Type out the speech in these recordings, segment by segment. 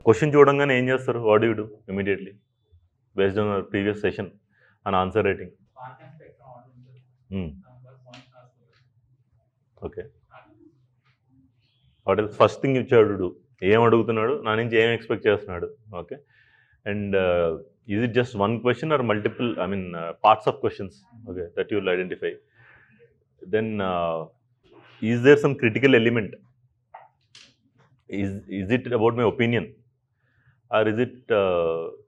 Question చూడంగానే ఏం చేస్తారు? What do you do immediately based on our previous session and answer rating? Okay, what else? First thing ఇచ్చాడు, ఏం అడుగుతున్నాడు, నా నుంచి ఏం ఎక్స్పెక్ట్ చేస్తున్నాడు? Okay, and is it just one question or multiple, I mean parts of questions? Okay, that you will identify. Then is there some critical element? Is it about my opinion or is it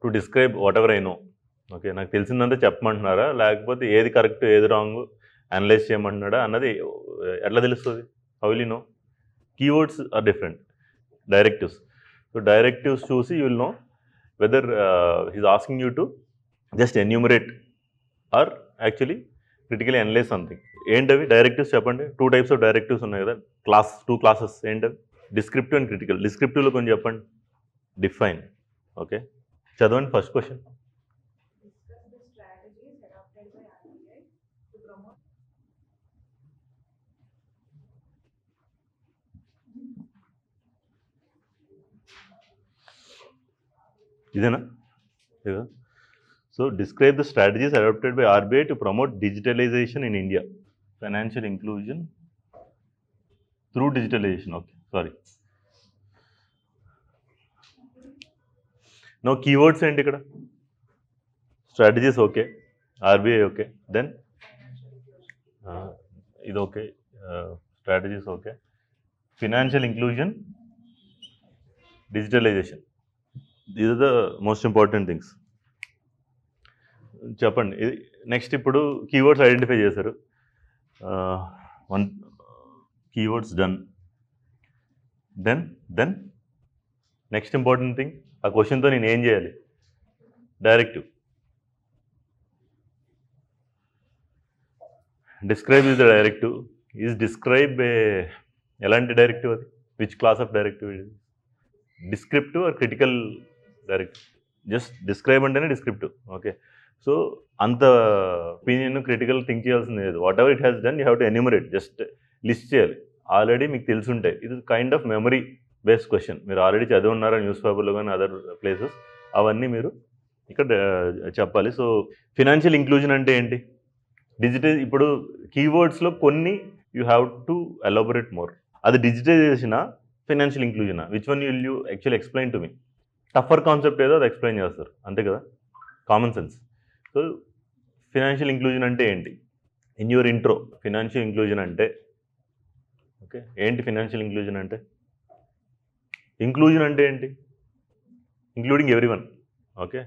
to describe whatever I know? Okay, నాకు తెలిసిందంతా చెప్పమంటున్నారా, లేకపోతే ఏది correct ఏది wrong analyse చేయమంటున్నాడా అన్నది ఎట్లా తెలుస్తుంది? How will you know? Keywords are different, directives. So directives చూసి you will know whether he's asking you to just enumerate or actually critically analyse something. ఏంటవి directives చెప్పండి? 2 types ఆఫ్ డైరెక్టివ్స్ ఉన్నాయి కదా, 2 classes. ఏంటవి? Descriptive and critical. డిస్క్రిప్టివ్లో కొంచెం చెప్పండి. Define. Okay, చదవండి ఫస్ట్ క్వశ్చన్. ఇదేనా? ఇదా? So describe the strategies adopted by RBI to promote digitalisation in India, financial inclusion through digitalisation. Okay, sorry. No keywords ఏంటి ఇక్కడ? Strategies okay, RBI okay, then ఇది okay, strategies okay, financial inclusion, digitalization. These are the most important things. చెప్పండి. Next ఇప్పుడు keywords identify చేశారు. 1 keywords done. Then next important thing, ఆ క్వశ్చన్తో నేను ఏం చేయాలి? Directive. Describe is the directive. Is describe ఎలాంటి డైరెక్టివ్ అది? విచ్ క్లాస్ ఆఫ్ డైరెక్టివ్ ఇది? Descriptive or critical directive? Just describe అంటేనే డిస్క్రిప్టివ్. ఓకే, సో అంత ఒపీనియన్ క్రిటికల్ థింక్ చేయాల్సింది లేదు. Whatever it has done you have to enumerate, just list చేయాలి. Already మీకు తెలుసుంటాయి. ఇది kind of memory based question. మీరు ఆల్రెడీ చదివి ఉన్నారా న్యూస్ పేపర్లో కానీ అదర్ ప్లేసెస్, అవన్నీ మీరు ఇక్కడ చెప్పాలి. సో ఫినాన్షియల్ ఇంక్లూజన్ అంటే ఏంటి? ఇప్పుడు కీవర్డ్స్లో కొన్ని you have to elaborate more. అది డిజిటైజేషనా, ఫైనాన్షియల్ ఇంక్లూజనా? Which one will you actually explain to me? Tougher concept ఏదో అది ఎక్స్ప్లెయిన్ చేస్తారు, అంతే కదా, common sense. So financial inclusion అంటే ఏంటి? In your intro financial inclusion అంటే ఓకే ఏంటి? ఫినాన్షియల్ ఇంక్లూజన్ అంటే ఏంటి? Including everyone. Okay,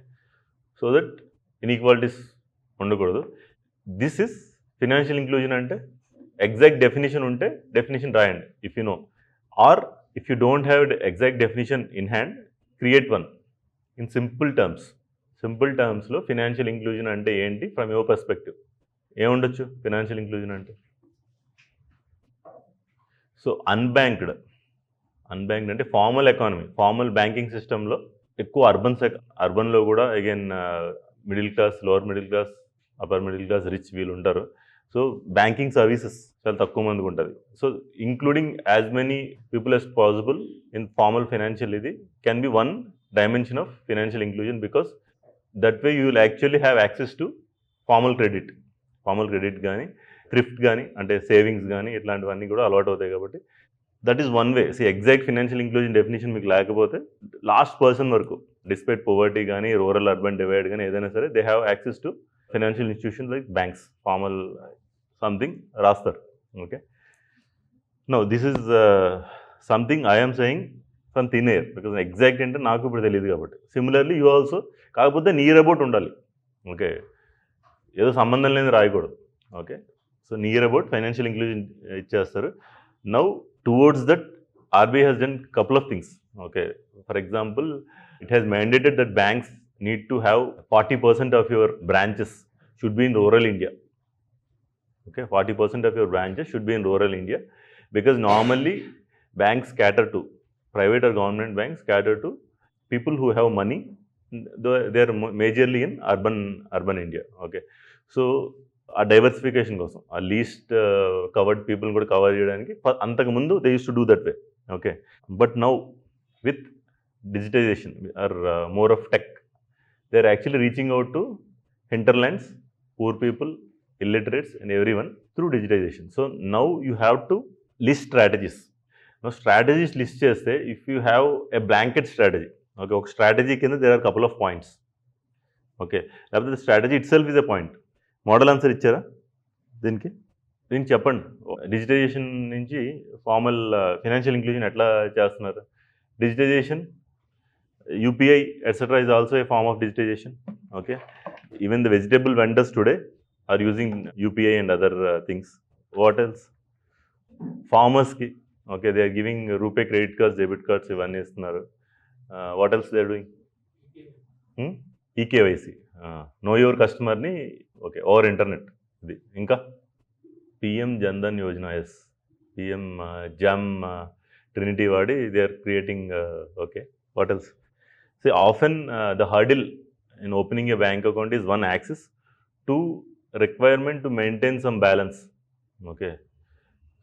so that inequalities ఉండకూడదు. దిస్ ఇస్ ఫినాన్షియల్ ఇంక్లూజన్ అంటే ఎగ్జాక్ట్ డెఫినేషన్ ఉంటే డెఫినేషన్ రాయండి if you know, are if you don't have exact definition in hand, create one in simple terms. సింపుల్ టర్మ్స్లో financial inclusion అంటే ఏంటి from your perspective ఏముండొచ్చు? Financial inclusion అంటే so unbanked అంటే ఫార్మల్ ఎకానమీ, ఫార్మల్ బ్యాంకింగ్ సిస్టంలో ఎక్కువ అర్బన్లో కూడా again middle class, lower middle class, upper middle class, rich వీళ్ళు ఉంటారు. సో బ్యాంకింగ్ సర్వీసెస్ చాలా తక్కువ మందికి ఉంటుంది. So including as many people as possible in formal financial ఇది can be one dimension of financial inclusion, because that way you will actually have access to formal credit కానీ, thrift కానీ, అంటే savings కానీ, ఇట్లాంటివన్నీ కూడా అలవాటు అవుతాయి. కాబట్టి that is one way. Financial financial inclusion definition మీకు లేకపోతే లాస్ట్ పర్సన్ వరకు, డిస్పైట్ పోవర్టీ కానీ, రూరల్ అర్బన్ డివైడ్ కానీ ఏదైనా సరే, they have access to financial institution like banks, formal something రాస్తారు. Okay, no this is something I'm saying from thin air, because exact అంటే నాకు ఇప్పుడు తెలియదు కాబట్టి. సిమిలర్లీ యూ ఆల్సో, కాకపోతే నియర్ అబౌట్ ఉండాలి. ఓకే, ఏదో సంబంధం లేని రాయకూడదు. Okay, so near about financial inclusion ఇచ్చేస్తారు. Now towards that RBI has done couple of things. Okay, for example, it has mandated that banks need to have 40% of your branches should be in rural India. Okay, 40% of your branches should be in rural India, because normally banks cater to, private or government banks cater to people who have money. They are majorly in urban India. Okay, so ఆ diversification కోసం, ఆ least covered people కూడా cover చేయడానికి అంతకుముందు they use to do that way. Okay, but now with digitization or more of tech. They're actually reaching out to hinterlands, poor people, illiterates, and everyone through digitization. So now you have to list strategies. Now strategies list cheste, if you have a blanket strategy, okay, ఒక strategy కింద there are a couple of points, okay, లేకపోతే the strategy itself is a point. Model answer ఇచ్చారా దీనికి? దీనికి చెప్పండి. Digitisation నుంచి formal financial inclusion ఎట్లా చేస్తున్నారు? Digitisation, UPI, etc. is also a form of digitization. Okay, even the vegetable vendors today are using UPI and other things. What else? Farmers ki, okay, they are giving RuPay credit cards, debit cards, ivanni istunaru. What else they are doing? EKYC, know your customer ni, okay, or internet. Idi inka PM Jandan Yojana, yes, PM JAM Trinity vadi they are creating, okay. What else? See, often the hurdle in opening a bank account is one axis, two requirement to maintain some balance, okay.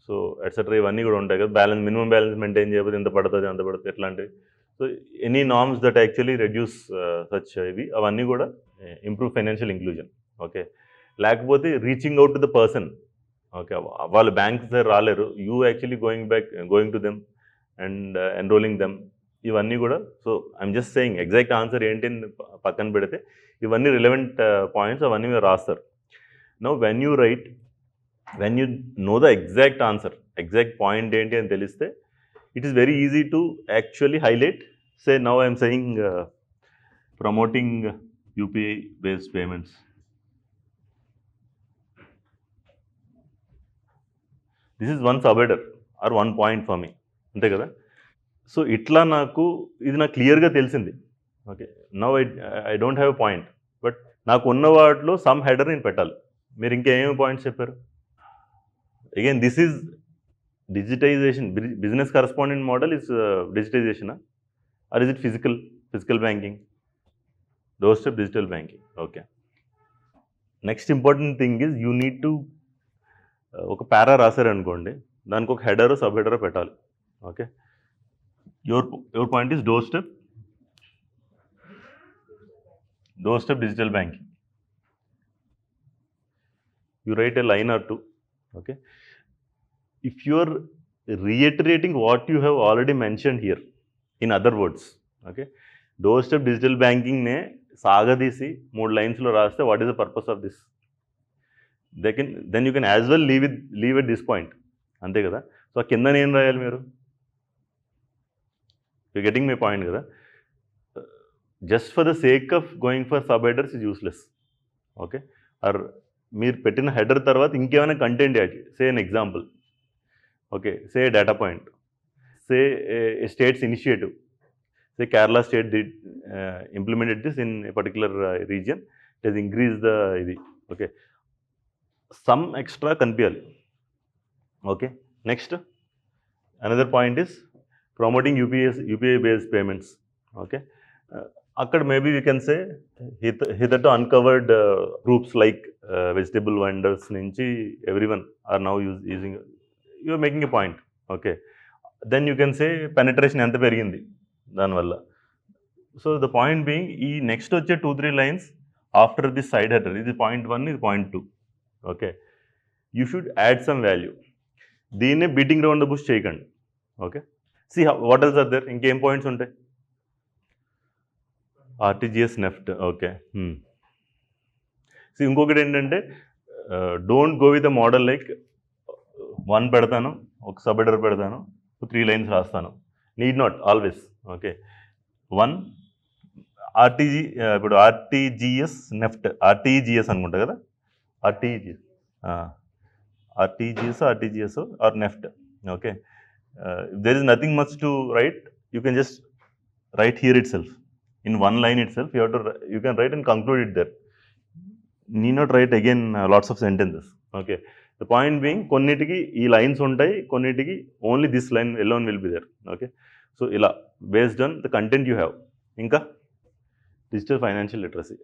So etc. ఇవన్నీ కూడా ఉంటాయి కదా, balance, minimum balance maintain చేయకపోతే ఎంత పడుతుంది, అంత పడుతుంది, ఎట్లాంటివి. So any norms that actually reduce such ఇవి, అవన్నీ కూడా ఇంప్రూవ్ ఫైనాన్షియల్ ఇంక్లూజన్, ఓకే. లేకపోతే reaching out to the person, okay, వాళ్ళు బ్యాంక్స్ దగ్గర రాలేరు, you actually going to them and enrolling them, ఇవన్నీ కూడా. So I'm just saying exact answer ఏంటి పక్కన పెడితే ఇవన్నీ రిలవెంట్ పాయింట్స్, అవన్నీ మీరు రాస్తారు. Now when you write, when you know the exact answer, exact point ఏంటి అని తెలిస్తే it is very easy to actually highlight. Say now I'm saying promoting UPI based payments. This is one subheader or one point for me, అంతే కదా. So ఇట్లా నాకు ఇది నాకు క్లియర్గా తెలిసింది, okay. Now I don't have point, but నాకు ఉన్న వాటిలో సమ్ హెడర్ నేను పెట్టాలి. మీరు ఇంకేమేమి పాయింట్స్ చెప్పారు? Again this is digitization. Business correspondent model is digitization, or is it physical banking? Doorstep digital banking, okay. Next important thing is you need to ఒక పారా రాశారు అనుకోండి, దానికి ఒక హెడర్ సబ్ హెడర్ పెట్టాలి, okay. your point is doorstep digital banking. You write a line or two, okay. If you are reiterating what you have already mentioned here in other words, okay, doorstep digital banking ne sagadisi 3 lines lo raste, what is the purpose of this? Then you can as well leave at this point, ante kada. So kinda nem rayali meeru, you're getting my point kada. Just for the sake of going for subheaders is useless, okay. Or మీరు పెట్టిన header తర్వాత ఇంకేమైనా content add, say an example, okay, say a data point, say a state's initiative, say Kerala state did implemented this in a particular region, it has increased the okay, some extra kanpiyali, okay. Next, another point is promoting UPI based payments, okay. Akkada maybe we can say hitherto uncovered groups like vegetable vendors nunchi everyone are now using, you are making a point, okay. Then you can say penetration enta perigindi dani valla. So the point being, ee next వచ్చే 2-3 lines after this side header, ఇది point 1, ఇది point 2, okay. You should add some value. దీన్నే beating around the bush చేయకండి, okay. See what else are there, ఇంకేం points ఉంటాయి? RTGS NEFT, okay. See ఇంకొకటి ఏంటంటే, don't go with the model like 1 పెడతాను, ఒక సబ్ హెడర్ పెడతాను, 3 lines రాస్తాను. Need not always, okay. 1 ఇప్పుడు RTGS NEFT, RTGS అనుకుంటా కదా, RTGS or NEFT, okay. There is nothing much to write, you can just write here itself in 1 line itself. You can write and conclude it there, need not write again lots of sentences, okay. The point being, కొన్నిటికి ఈ lines ఉంటాయి, కొన్నిటికి only this line alone will be there, okay. So ఇలా based on the content you have. ఇంకా digital financial literacy,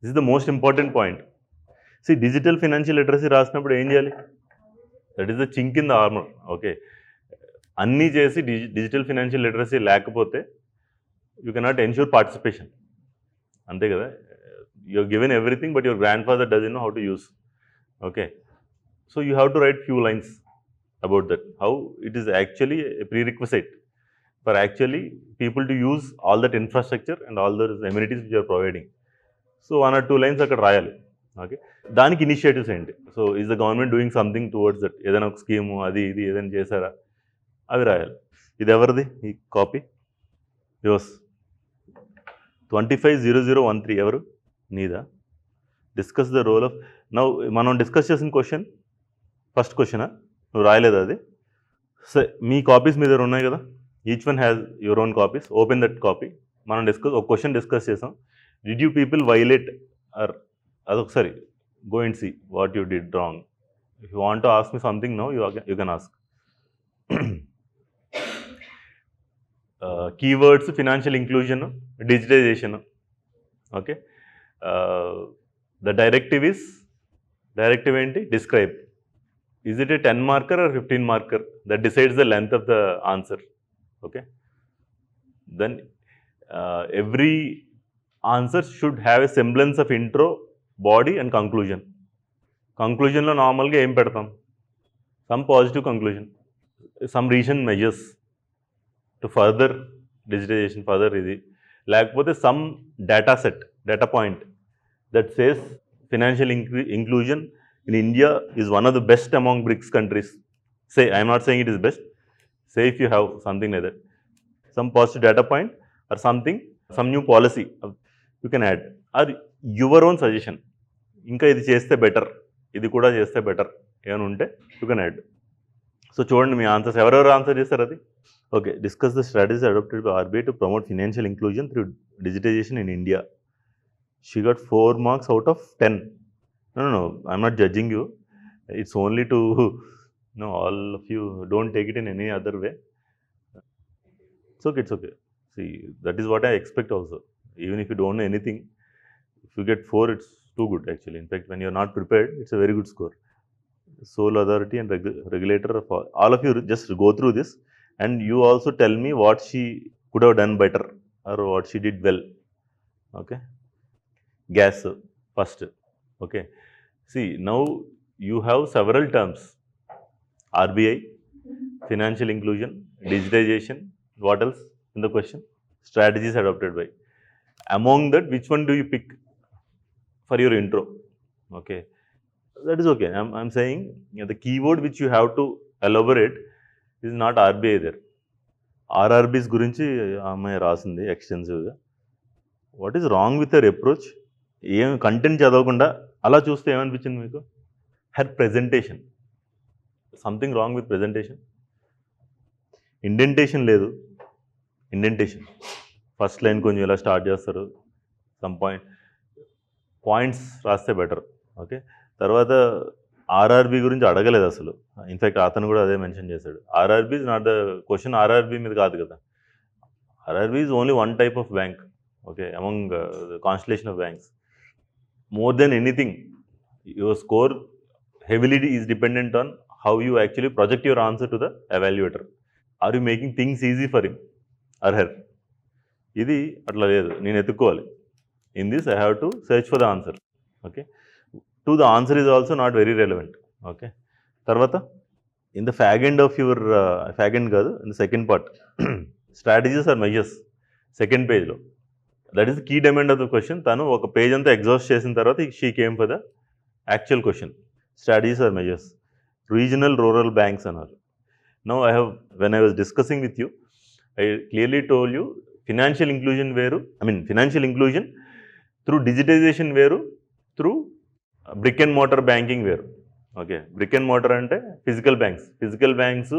this is the most important point. See, digital financial literacy రాసినప్పుడు ఏం చేయాలి? That is the chink in the armor, okay. అన్నీ చేసి digital financial literacy లేకపోతే you cannot ensure participation. అంతే కదా, you given everything but your grand father doesn't know how to use. Okay, so you have to right few lines about that, how it is actually a prerequisite for actually people to use all that infrastructure and all those amenities which you are providing. So 1 or 2 lines అక్కడ రాయాలి. Okay, దానికి initiatives ఏంటి? So is the government doing something towards that? ఏదైనా ఒక scheme అది ఇది ఏదైనా చేశారా అవి రాయాలి. ఇది ఎవరిది ఈ కాపీ? యోస్ 250013 ఎవరు? నీదా? Discuss the role of now. మనం డిస్కస్ చేసిన క్వశ్చన్ ఫస్ట్ క్వశ్చనా? నువ్వు రాయలేదు అది? సరే, మీ కాపీస్ మీ దగ్గర ఉన్నాయి కదా, each one has your own copies. Open that copy. మనం ఒక క్వశ్చన్ డిస్కస్ చేసాం. Did you people violate or అదొకసారి go and see what you did wrong. If you want to ask me something now you can ask. Keywords financial inclusion, digitization. Okay, the directive ఏంటి? Describe. Is it a 10 marker or 15 marker? That decides the length of the answer. Okay. Then every answer should have a semblance of intro, body and conclusion. Conclusion lo normal ga em pedtam? Some positive conclusion, some recent measures to further digitization, further idi. Lekapothe some data set, data point that says financial inclusion in India is one of the best among BRICS countries. Say, I am not saying it is best. Say if you have something like that, some positive data point or something, some new policy you can add, or your own suggestion. ఇంకా ఇది చేస్తే better, ఇది కూడా చేస్తే better ఏమైనా ఉంటే you can add. So చూడండి మీ answers, ఎవరెవరు ఆన్సర్ చేస్తారు అది. Okay, discuss the strategies adopted by RBI to promote financial inclusion through digitization in India. She got 4 marks out of 10. No, I'm not judging you. It's only to, all of you don't take it in any other way. It's okay. See, that is what I expect also. Even if you don't know anything, if you get 4, it's too good actually. In fact, when you're not prepared, it's a very good score. Sole authority and regulator of all of you just go through this and you also tell me what she could have done better or what she did well. Okay. Gas first. Okay. See, now you have several terms. RBI, financial inclusion, digitization. What else in the question? Strategies adopted by. Among that, which one do you pick for your intro? Okay. That is okay. I'm saying the keyword which you have to elaborate is not RBI there. RRBs గురించి అమ్మాయి రాసింది ఎక్స్టెన్సివ్గా. What is wrong with your approach? ఏం content చదవకుండా అలా చూస్తే ఏమనిపించింది మీకు? Her presentation, something wrong with presentation. Indentation లేదు. ఇండెంటేషన్ ఫస్ట్ లైన్ కొంచెం ఇలా స్టార్ట్ చేస్తారు, సమ్ పాయింట్స్ రాస్తే బెటర్. ఓకే, తర్వాత ఆర్ఆర్బీ గురించి అడగలేదు అసలు. ఇన్ఫ్యాక్ట్ అతను కూడా అదే మెన్షన్ చేశాడు. RRB is not the question, RRB మీద కాదు కదా. RRB is only one type of bank. Okay, among the constellation of banks. More than anything, your score heavily is dependent on how you actually project your answer to the evaluator. Are you making things easy for him or her? ఇది అట్లా లేదు, నేను ఎత్తుక్కోవాలి. In this I have to search for the answer. Okay, to the answer is also not very relevant. Okay, తర్వాత in the fag end of your fag end కాదు, in the second part strategies or measures, second పేజ్లో. That is the key diamond of the question. తను ఒక page అంతా exhaust చేసిన తర్వాత she came for the actual question. Strategies or measures, regional rural banks అన్నారు. Now I have, when I was discussing with you, I clearly told you financial inclusion వేరు, financial inclusion through digitisation వేరు, through brick and motor banking వేరు. Okay, brick and motor అంటే physical banks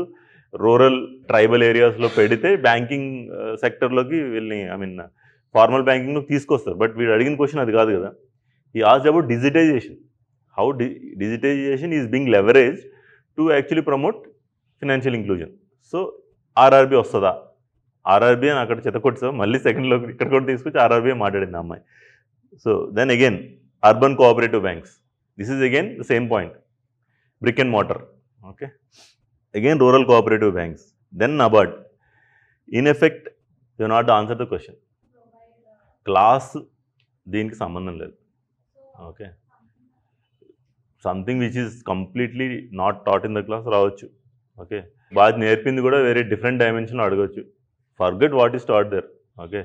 rural tribal ఏరియాస్లో పెడితే banking సెక్టర్లోకి వీళ్ళని formal బ్యాంకింగ్లో తీసుకొస్తారు. But వీడు అడిగిన క్వశ్చన్ అది కాదు కదా. ఈ asked about digitisation, how digitisation is being leverage to actually promote financial inclusion. So RRB వస్తుందా? ఆర్ఆర్బీ అని అక్కడ చెత్తకొట్టాం, మళ్ళీ సెకండ్లో ఇక్కడ కూడా తీసుకొచ్చి ఆర్ఆర్బీ మాట్లాడింది ఆ అమ్మాయి. So then again urban cooperative banks, this is again the same point. Brick and mortar. Okay, again rural cooperative banks. then NABARD. In effect, you have not answered the question. Class దీనికి సంబంధం లేదు. Okay, something which is completely not taught in the class రావచ్చు. Okay, బాగా నేర్పింది కూడా వేరే different dimension అడగవచ్చు. Forget what is taught there. Okay,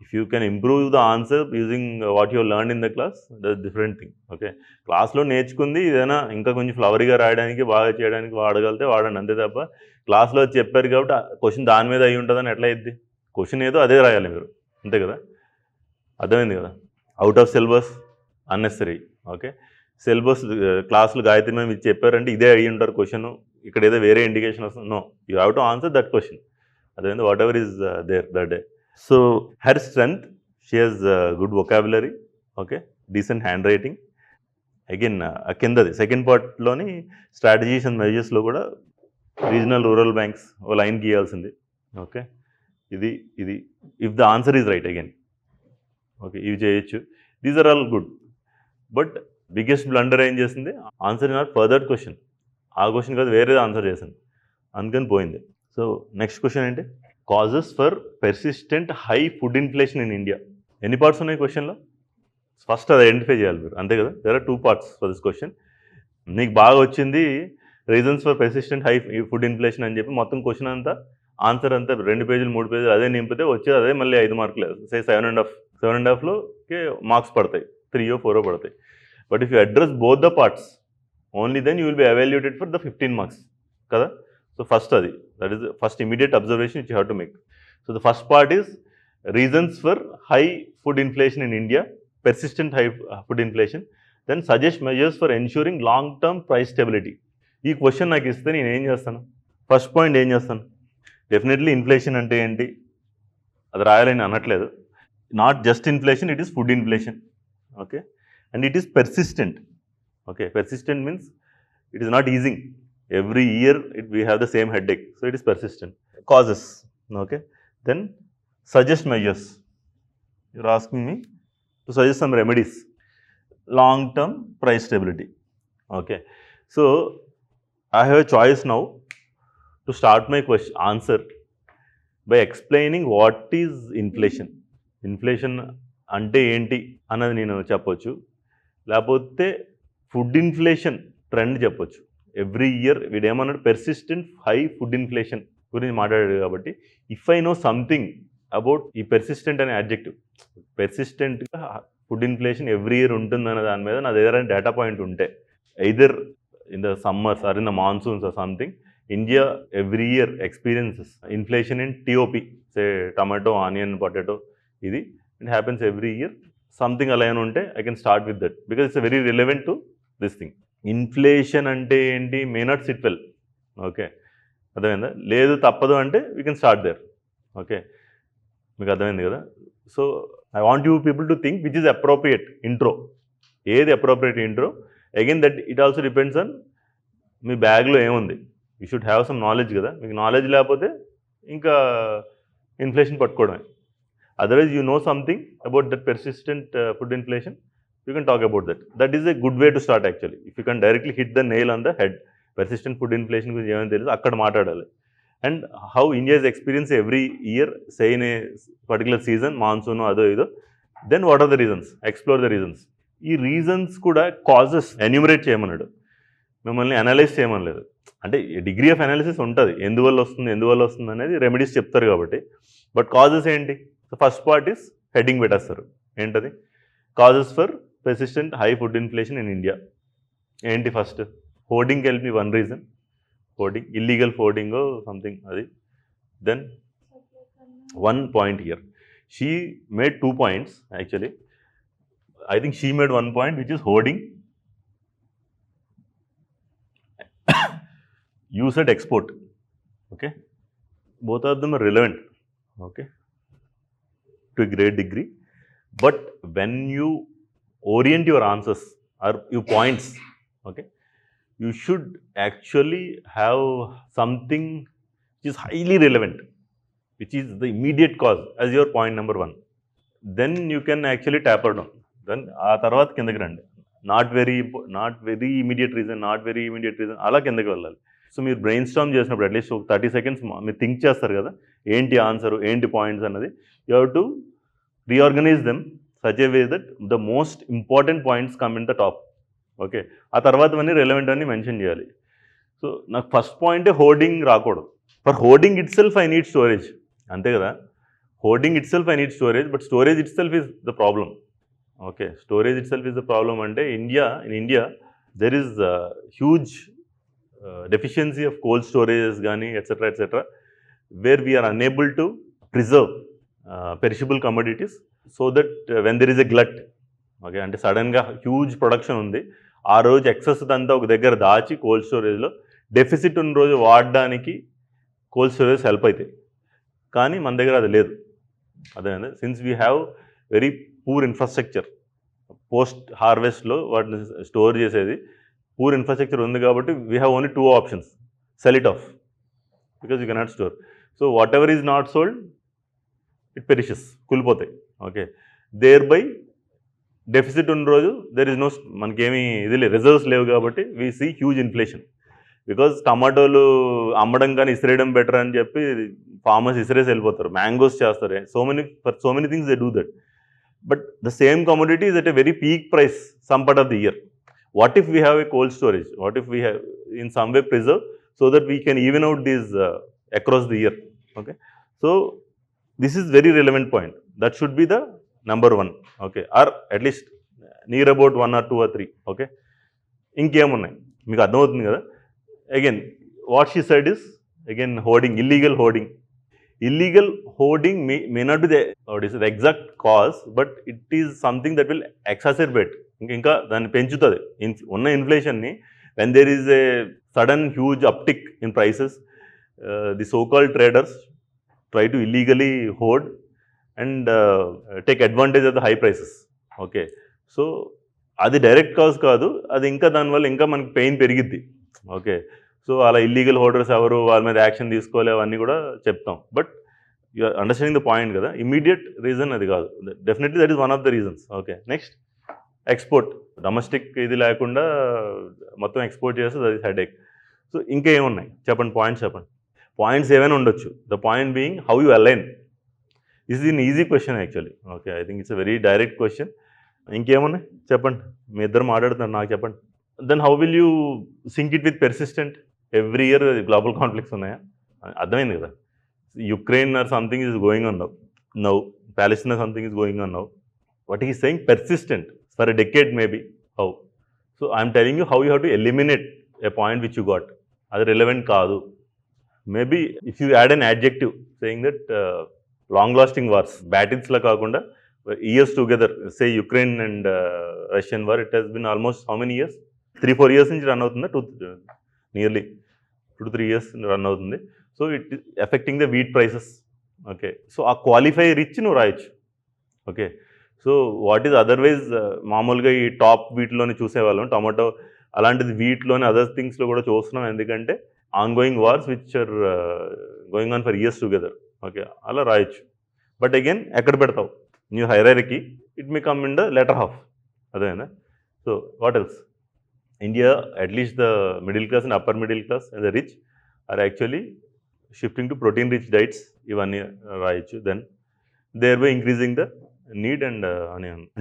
if you can improve the answer using what you learn in the class, that different thing. Okay, క్లాస్లో నేర్చుకుంది ఏదైనా ఇంకా కొంచెం ఫ్లవరీగా రాయడానికి బాగా చేయడానికి వాడగలితే వాడండి, అంతే తప్ప క్లాస్లో చెప్పారు కాబట్టి క్వశ్చన్ దాని మీద అయి ఉంటుందని ఎట్లా అయింది? క్వశ్చన్ ఏదో అదే రాయాలి మీరు, అంతే కదా? అర్థమైంది కదా? Out of syllabus unnecessary. Okay, syllabus క్లాసులు గాయత్రి మేము ఇది చెప్పారంటే ఇదే అయ్యి ఉంటారు క్వశ్చన్, ఇక్కడ ఏదో వేరే ఇండికేషన్ వస్తుంది. No, you have to answer that question. అదేంటి whatever is there that day. So her strength, she has good vocabulary. Okay, decent handwriting. Again కిందది సెకండ్ పార్ట్లోని స్ట్రాటజీస్ అండ్ మెజర్స్లో కూడా రీజనల్ రూరల్ బ్యాంక్స్ ఓ line గీయాల్సింది. Okay, ఇది ఇది if the answer is right again. Okay, ఇవి చేయొచ్చు. These are all good. But biggest blunder ఏం చేసింది, ఆన్సర్ నాట్ ఫర్దర్ క్వశ్చన్. ఆ క్వశ్చన్ కాదు వేరేది ఆన్సర్ చేసింది, అందుకని పోయింది. సో నెక్స్ట్ క్వశ్చన్ ఏంటి? Causes for persistent high food inflation in India. ఎన్ని పార్ట్స్ ఉన్నాయి క్వశ్చన్లో? ఫస్ట్ అది ఐడెంటిఫై చేయాలి మీరు, అంతే కదా? There are 2 parts for this question. నీకు బాగా వచ్చింది reasons for persistent high food inflation అని చెప్పి మొత్తం క్వశ్చన్ అంతా ఆన్సర్ అంతా 2 పేజీలు 3 పేజీలు అదే నింపితే వచ్చేది అదే మళ్ళీ 5 మార్కులు. సే 7.5 మార్క్స్ పడతాయి, 3 or 4 పడతాయి. But if you address both the parts only then you will be evaluated for the 15 marks కదా. సో ఫస్ట్ అది, that is first immediate observation which you have to make. So the first part is reasons for high food inflation in India, persistent high food inflation, then suggest measures for ensuring long term price stability. ఈ question నాకు ఇస్తే నేను ఏం చేస్తాను? First point ఏం చేస్తాను? Definitely inflation అంటే ఏంటి అది రాయాలని అనట్లేదు. Not just inflation, it is food inflation. Okay, and it is persistent. Okay, persistent means it is not easing. Every year we have the same headache, so it is persistent. Causes. Okay, then suggest measures. You're asking me to suggest some remedies. Long term price stability. Okay, so I have a choice now to start my answer by explaining what is inflation. Inflation అంటే ఏంటి అన్నది నేను చెప్పొచ్చు, లేకపోతే food inflation trend చెప్పొచ్చు. Every year వీడేమన్నాడు, persistent high food inflation గురించి మాట్లాడాడు. కాబట్టి if I know something about ఈ పెర్సిస్టెంట్ అనే అడ్జెక్టివ్, పెర్సిస్టెంట్గా ఫుడ్ ఇన్ఫ్లేషన్ ఎవ్రీ ఇయర్ ఉంటుందన్న దాని మీద నా దగ్గర డేటా పాయింట్ ఉంటే, either in the summers or in the monsoons or something, India every year experiences inflation in TOP, say tomato, onion, potato. It happens every year. Something align unte, I can start with that because it's very relevant to this thing. Inflation ante enti may not sit well. Okay, అర్థమైందా? లేదు తప్పదు అంటే we can start there. Okay, మీకు అర్థమైంది కదా? So I want you people to think which is appropriate intro. ఏది appropriate intro? Again that it also depends on మీ బ్యాగ్లో ఏముంది. You should have some knowledge కదా. మీకు నాలెడ్జ్ లేకపోతే ఇంకా ఇన్ఫ్లేషన్ పట్టుకోవడమే. Otherwise you know something about that persistent food inflation, you can talk about that. That is a good way to start actually. If you can directly hit the nail on the head. Persistent food inflation గురించి ఏమైనా తెలియదు అక్కడ మాట్లాడాలి. And how India is experience every year, say in a particular season, monsoon అదో ఇదో. Then what are the reasons, explore the reasons. ఈ reasons కూడా causes enumerate చేయమన్నాడు, మిమ్మల్ని అనలైజ్ చేయమనలేదు. అంటే డిగ్రీ ఆఫ్ అనాలిసిస్ ఉంటుంది, ఎందువల్ల వస్తుంది అనేది రెమెడీస్ చెప్తారు కాబట్టి. బట్ కాజెస్ ఏంటి? So first part is heading పెట్టేస్తారు. ఏంటది? Causes for persistent high food inflation in India. ఏంటి first? Hoarding help me one reason, hoarding, illegal hoarding something అది. Then 1 point here. She made 2 points actually. I think she made 1 point which is hoarding. You said export. Okay, both of them are relevant, okay, to a great degree. But when you orient your answers or your points, okay, you should actually have something which is highly relevant, which is the immediate cause as your point number 1. Then you can actually taper down. Then ఆ తర్వాత కిందకి రండి. Not very immediate reason అలా కిందకి వెళ్ళాలి. So మీరు brain Storm చేసినప్పుడు at least ఒక 30 సెకండ్స్ మీరు థింక్ చేస్తారు కదా, ఏంటి ఆన్సర్, ఏంటి పాయింట్స్ అన్నది. You have to reorganise them such a way that the most important points come in the top. Okay, ఆ తర్వాత అన్నీ రెలవెంట్ అని మెన్షన్ చేయాలి. సో నాకు ఫస్ట్ పాయింటే హోర్డింగ్ రాకూడదు. For hoarding itself I need storage, అంతే కదా. Hoarding itself I need storage, but storage itself is the problem. Okay, storage itself is the problem అంటే in India there is huge deficiency of cold storages కానీ etcetera where we're unable to preserve perishable commodities so that when there is a glut, okay, అంటే సడన్గా huge production ఉంది, ఆ రోజు excess అంతా ఒక దగ్గర దాచి కోల్డ్ స్టోరేజ్లో, డెఫిసిట్ ఉన్న రోజు వాడడానికి కోల్డ్ స్టోరేజ్ హెల్ప్ అవుతాయి. కానీ మన దగ్గర అది లేదు. అదే since we have very poor infrastructure, post హార్వెస్ట్లో వాటిని స్టోర్ చేసేది పూర్ ఇన్ఫ్రాస్ట్రక్చర్ ఉంది కాబట్టి we have only 2 options, sell it off because you cannot store. So whatever is not sold it perishes, కూలిపోతాయి. ఓకే, దేర్ బై డెఫిసిట్ ఉన్న రోజు there is no, మనకేమీ ఇది లేదు, రిజర్వ్స్ లేవు కాబట్టి we see huge inflation. Because టమాటోలు అమ్మడం కానీ ఇసిరేయడం బెటర్ అని చెప్పి ఫార్మర్స్ ఇసిరేసి వెళ్ళిపోతారు, మ్యాంగోస్ చేస్తారు, so many things they do that. But the same commodity is at a very peak price some part of the year. What if we have a cold storage? What if we have in some way preserve so that we can even out these across the year? Okay, so this is very relevant point. That should be the number 1. Okay, or at least near about 1 or 2 or 3. Okay, ఇంకేమున్నాయి మీకు అర్థమవుతుంది కదా. Again what she said is again hoarding, illegal hoarding. Illegal hoarding may not be the exact cause, but it is something that will exacerbate, ఇంకా దాన్ని పెంచుతుంది ఉన్న ఇన్ఫ్లేషన్ని. When there is a sudden huge uptick in prices, the so called traders try to illegally hoard and take advantage of the high prices. Okay, so అది direct cause కాదు, అది ఇంకా దానివల్ల ఇంకా మనకి పెయిన్ పెరిగిద్ది. ఓకే, సో అలా illegal holders ఎవరు, వాళ్ళ మీద యాక్షన్ తీసుకోవాలి, అవన్నీ కూడా చెప్తాం. But you are understanding the point కదా, ఇమీడియట్ రీజన్ అది కాదు. Definitely that is one of the reasons. Okay, next export. Domestic ఇది లేకుండా మొత్తం ఎక్స్పోర్ట్ చేస్తే అది హెడేక్. సో ఇంకా ఏమున్నాయి చెప్పండి, పాయింట్స్ చెప్పండి. పాయింట్స్ ఏమైనా ఉండొచ్చు, the point being how you align. This is in easy question actually. Okay, I think it's a very direct question. ఇంకేమున్నాయి చెప్పండి, మీ ఇద్దరు మాట్లాడుతున్నారు, నాకు చెప్పండి. Then how will you sync it with persistent? Every year global conflicts ఉన్నాయా? అర్థమైంది కదా. Ukraine or something is going on now, Palestine something is going on now. What is saying persistent for a decade maybe. How? So I'm telling you how you have to eliminate a point which you got. అది relevant కాదు. Maybe if you add an adjective saying that long lasting wars, బ్యాటిల్స్లా కాకుండా years together, say Ukraine and Russian war, it has been almost how many years? 3-4 years నుంచి run అవుతుందా? Nearly 2-3 years run అవుతుంది. So it affecting the wheat prices. Okay, so ఆ qualify rich నువ్వు రాయొచ్చు. Okay, so what is otherwise మామూలుగా ఈ top వీటిలోనే చూసేవాళ్ళం, టొమాటో అలాంటిది వీటిలోనే అదర్ థింగ్స్లో కూడా చూస్తున్నాం. ఎందుకంటే ongoing wars which are going on for years together. Okay, అలా రాయొచ్చు. బట్ అగైన్ ఎక్కడ పెడతావు new hierarchy? It may come in the latter half. అదేనా? So what else? India, at least the middle class and upper middle class and the rich are actually shifting to protein rich diets. Ivanni rayachu. Then thereby increasing the need and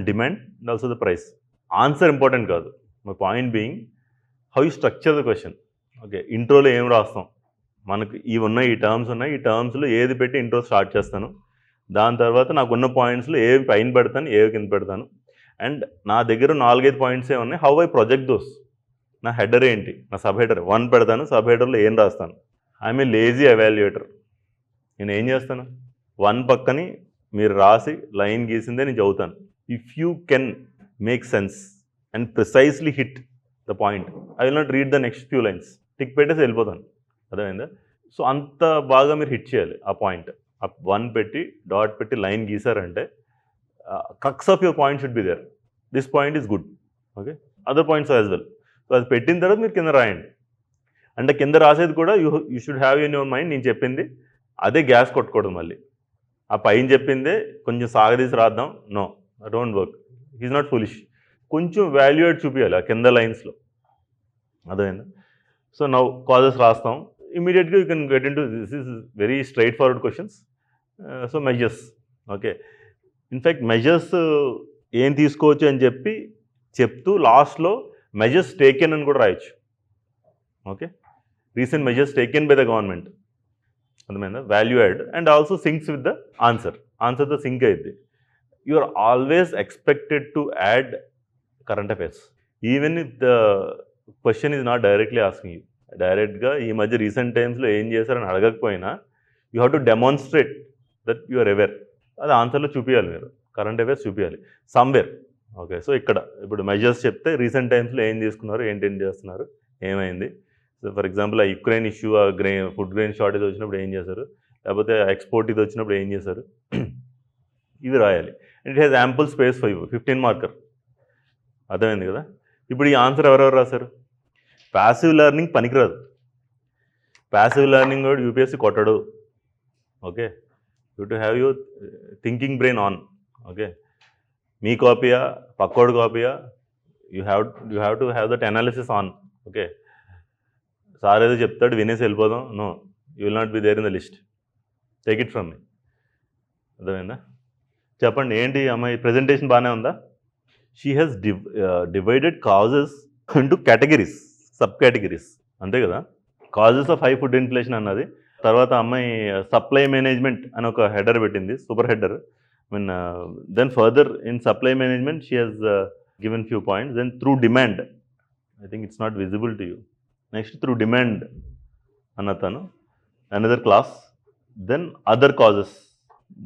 demand and also the price. Answer important kaadu. My point being how you structure the question. Okay, intro lo em rastam, మనకు ఇవి ఉన్నాయి, ఈ terms ఉన్నాయి, ఈ టర్మ్స్లో ఏది పెట్టి intro start చేస్తాను, దాని తర్వాత నాకున్న పాయింట్స్లో ఏవి పైన పెడతాను, ఏవి కింద పెడతాను, అండ్ నా దగ్గర 4-5 పాయింట్సే ఉన్నాయి. How I project those. నా హెడర్ ఏంటి, నా సబ్ హెడర్ 1 పెడతాను, సబ్ హెడర్లో ఏం రాస్తాను. I'm a lazy evaluator. నేను ఏం చేస్తాను, 1 పక్కని మీరు రాసి లైన్ గీసిందే నేను చదువుతాను. If you can make sense and precisely hit the point, I will not read the next few lines, tick పెట్టేసి వెళ్ళిపోతాను. అర్థమైందా? సో అంత బాగా మీరు హిట్ చేయాలి ఆ పాయింట్. 1 పెట్టి డాట్ పెట్టి line గీసారంటే crux of your point should be there. This point is good. Okay, other points as well. So అది పెట్టిన తర్వాత మీరు కింద రాయండి. అంటే కింద రాసేది కూడా you should have in your mind, నేను చెప్పింది అదే గ్యాస్ కొట్టుకోవడం. మళ్ళీ ఆ పైన చెప్పిందే కొంచెం సాగదీసి రాద్దాం, no, don't work. He is not foolish. కొంచెం వాల్యుయేట్ చూపించాలి ఆ కింద లైన్స్లో. అదేనా? సో నౌ కాజెస్ రాస్తాం, ఇమీడియట్గా you can get in to this is very straight forward questions. So measures, okay. In fact measures ఏం తీసుకోవచ్చు అని చెప్తూ లాస్ట్లో మెజర్స్ టేకెన్ అని కూడా రాయొచ్చు. Okay, recent measures taken by the government, అర్థమైందా? Value add and also syncs with the ఆన్సర్తో సింక్ అయింది. You are always expected to add current affairs even if the question is not directly asking you. డైరెక్ట్గా ఈ మధ్య recent టైమ్స్లో ఏం చేశారని అడగకపోయినా you have to demonstrate that you are aware. అది ఆన్సర్లో చూపించాలి, మీరు కరెంట్ అఫైర్స్ చూపించాలి సమ్వేర్. ఓకే, సో ఇక్కడ ఇప్పుడు మెజర్స్ చెప్తే రీసెంట్ టైమ్స్లో ఏం తీసుకున్నారు, ఏంటేం చేస్తున్నారు, ఏమైంది. సో ఫర్ ఎగ్జాంపుల్ ఆ యుక్రెయిన్ ఇష్యూ, ఆ ఫుడ్ గ్రెయిన్ షార్టేజ్ వచ్చినప్పుడు ఏం చేశారు, లేకపోతే ఎక్స్పోర్ట్ ఇది వచ్చినప్పుడు ఏం చేశారు, ఇవి రాయాలి. It has ample space for 15 marker. అర్థమైంది కదా? ఇప్పుడు ఈ ఆన్సర్ ఎవరెవరు రాశారు? ప్యాసివ్ లెర్నింగ్ పనికిరాదు. ప్యాసివ్ లెర్నింగ్ కూడా యూపీఎస్సీ కొట్టడు. Okay, you to have your thinking brain on. Okay, మీ కాపీయా పక్కోడు కాపీయా, you have to have that analysis on. Okay, sir ఏదో చెప్తాడు వినేసి వెళ్ళిపోదాం, no, you will not be there in the list. Take it from me. అర్థమైందా? చెప్పండి, ఏంటి అమ్మాయి ప్రజెంటేషన్ బాగానే ఉందా? She has divided causes into categories, sub categories, అంతే కదా? Causes of high food inflation అన్నది. తర్వాత అమ్మాయి సప్లై మేనేజ్మెంట్ అని ఒక హెడర్ పెట్టింది, super header. Then further in supply management she has given few points. Then through demand, I think it's not visible to you. Next through demand అన్న తను another class. Then other causes.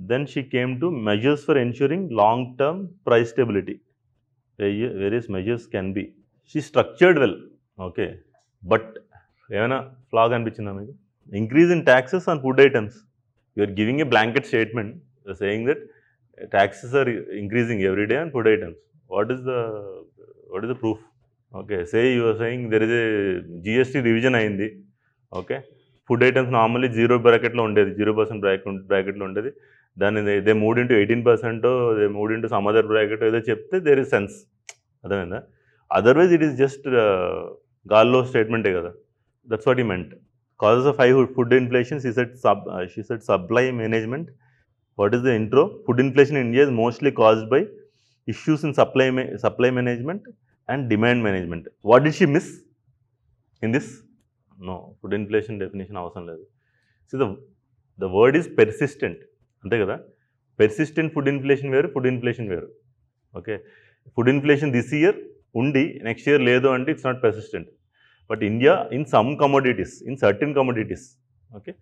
Then she came to measures for ensuring long-term price stability. Various measures can be. She structured well. Okay. But ఏమైనా flag అనిపించిందా మీకు? Increase in taxes on food items. You are giving a blanket statement saying that taxes are increasing every day on food items. What is the proof? Okay. Say you are saying there is a GST revision అయింది. Okay. Food items normally 0 బ్రాకెట్లో ఉండేది, 0% బ్రాకెట్లో ఉండేది. దాన్ని they move into 18%, they move into some other bracket ఏదో చెప్తే there is sense. అర్థమైందా? Otherwise it is just గాల్లో స్టేట్మెంటే కదా. దట్స్ వాట్ ఈ meant. Causes of high food inflation, she said supply management. What is the intro? Food inflation in India is mostly caused by issues in supply management and demand management. What did she miss in this? No, food inflation definition అవసరం లేదు. So the word is persistent, అంతే కదా? Persistent food inflation వేరు, food inflation వేరు. Okay, food inflation this year ఉండి next year లేదు అంటే it's not persistent. But India in some commodities, in certain commodities, okay,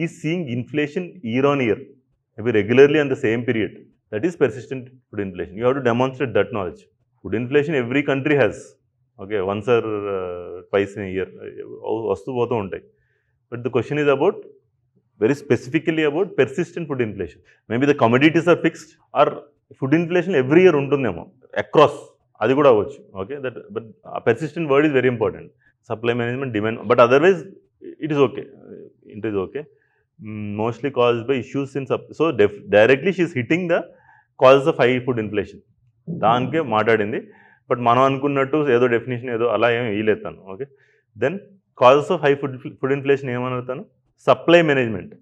ఈ seeing inflation year on year, maybe regularly on the same period. That is persistent food inflation. You have to demonstrate that knowledge. Food inflation every country has. Okay, once or twice in year వస్తూ పోతూ ఉంటాయి. But the question is about very specifically about persistent food inflation. Maybe the commodities are fixed, or food inflation every year ఉంటుందేమో across, అది కూడా అవ్వచ్చు. Okay, that but persistent word is very important. Supply management, demand, but otherwise it is okay. It is okay. Mostly caused by issues in so directly she is hitting the causes of high food inflation. దానికే మాట్లాడింది. But మనం అనుకున్నట్టు ఏదో definition ఏదో అలా ఏమి వేయలేదు తను. Okay, then causes of high food inflation ఏమన్నారు తను? Supply management,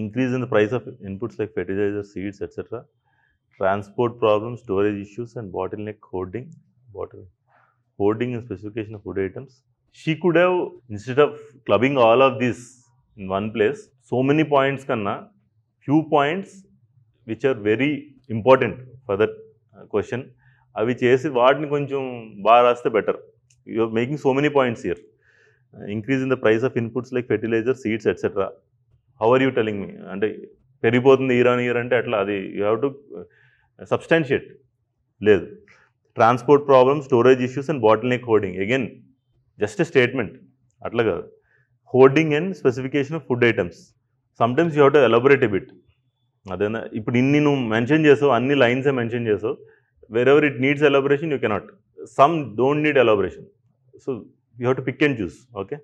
increase in the price of inputs like fertiliser, seeds etcetera, transport problems, storage issues and bottleneck hoarding and specification of food items. She could have, instead of clubbing all of this in one place, so many points kanna few points which are very important for that question, అవి చేసి వాటిని కొంచెం బాగా రాస్తే better. You are making so many points here. Increase in the price of inputs like fertiliser, seeds etcetera. How are you telling me? అంటే పెరిగిపోతుంది year on year అంటే అట్లా అది యూ హ్యావ్ టు సబ్స్టాన్షియేట్. లేదు. Transport problem, storage issues and bottleneck hoarding, again just a statement, అట్లా కాదు. Hoarding and specification of food items, sometimes you have to elaborate a bit. అదేనా ఇప్పుడు ఇన్ని నువ్వు మెన్షన్ చేసావు, అన్ని లైన్సే మెన్షన్ చేసావు. wherever it needs elaboration you cannot, some don't need elaboration, so you have to pick and choose. Okay,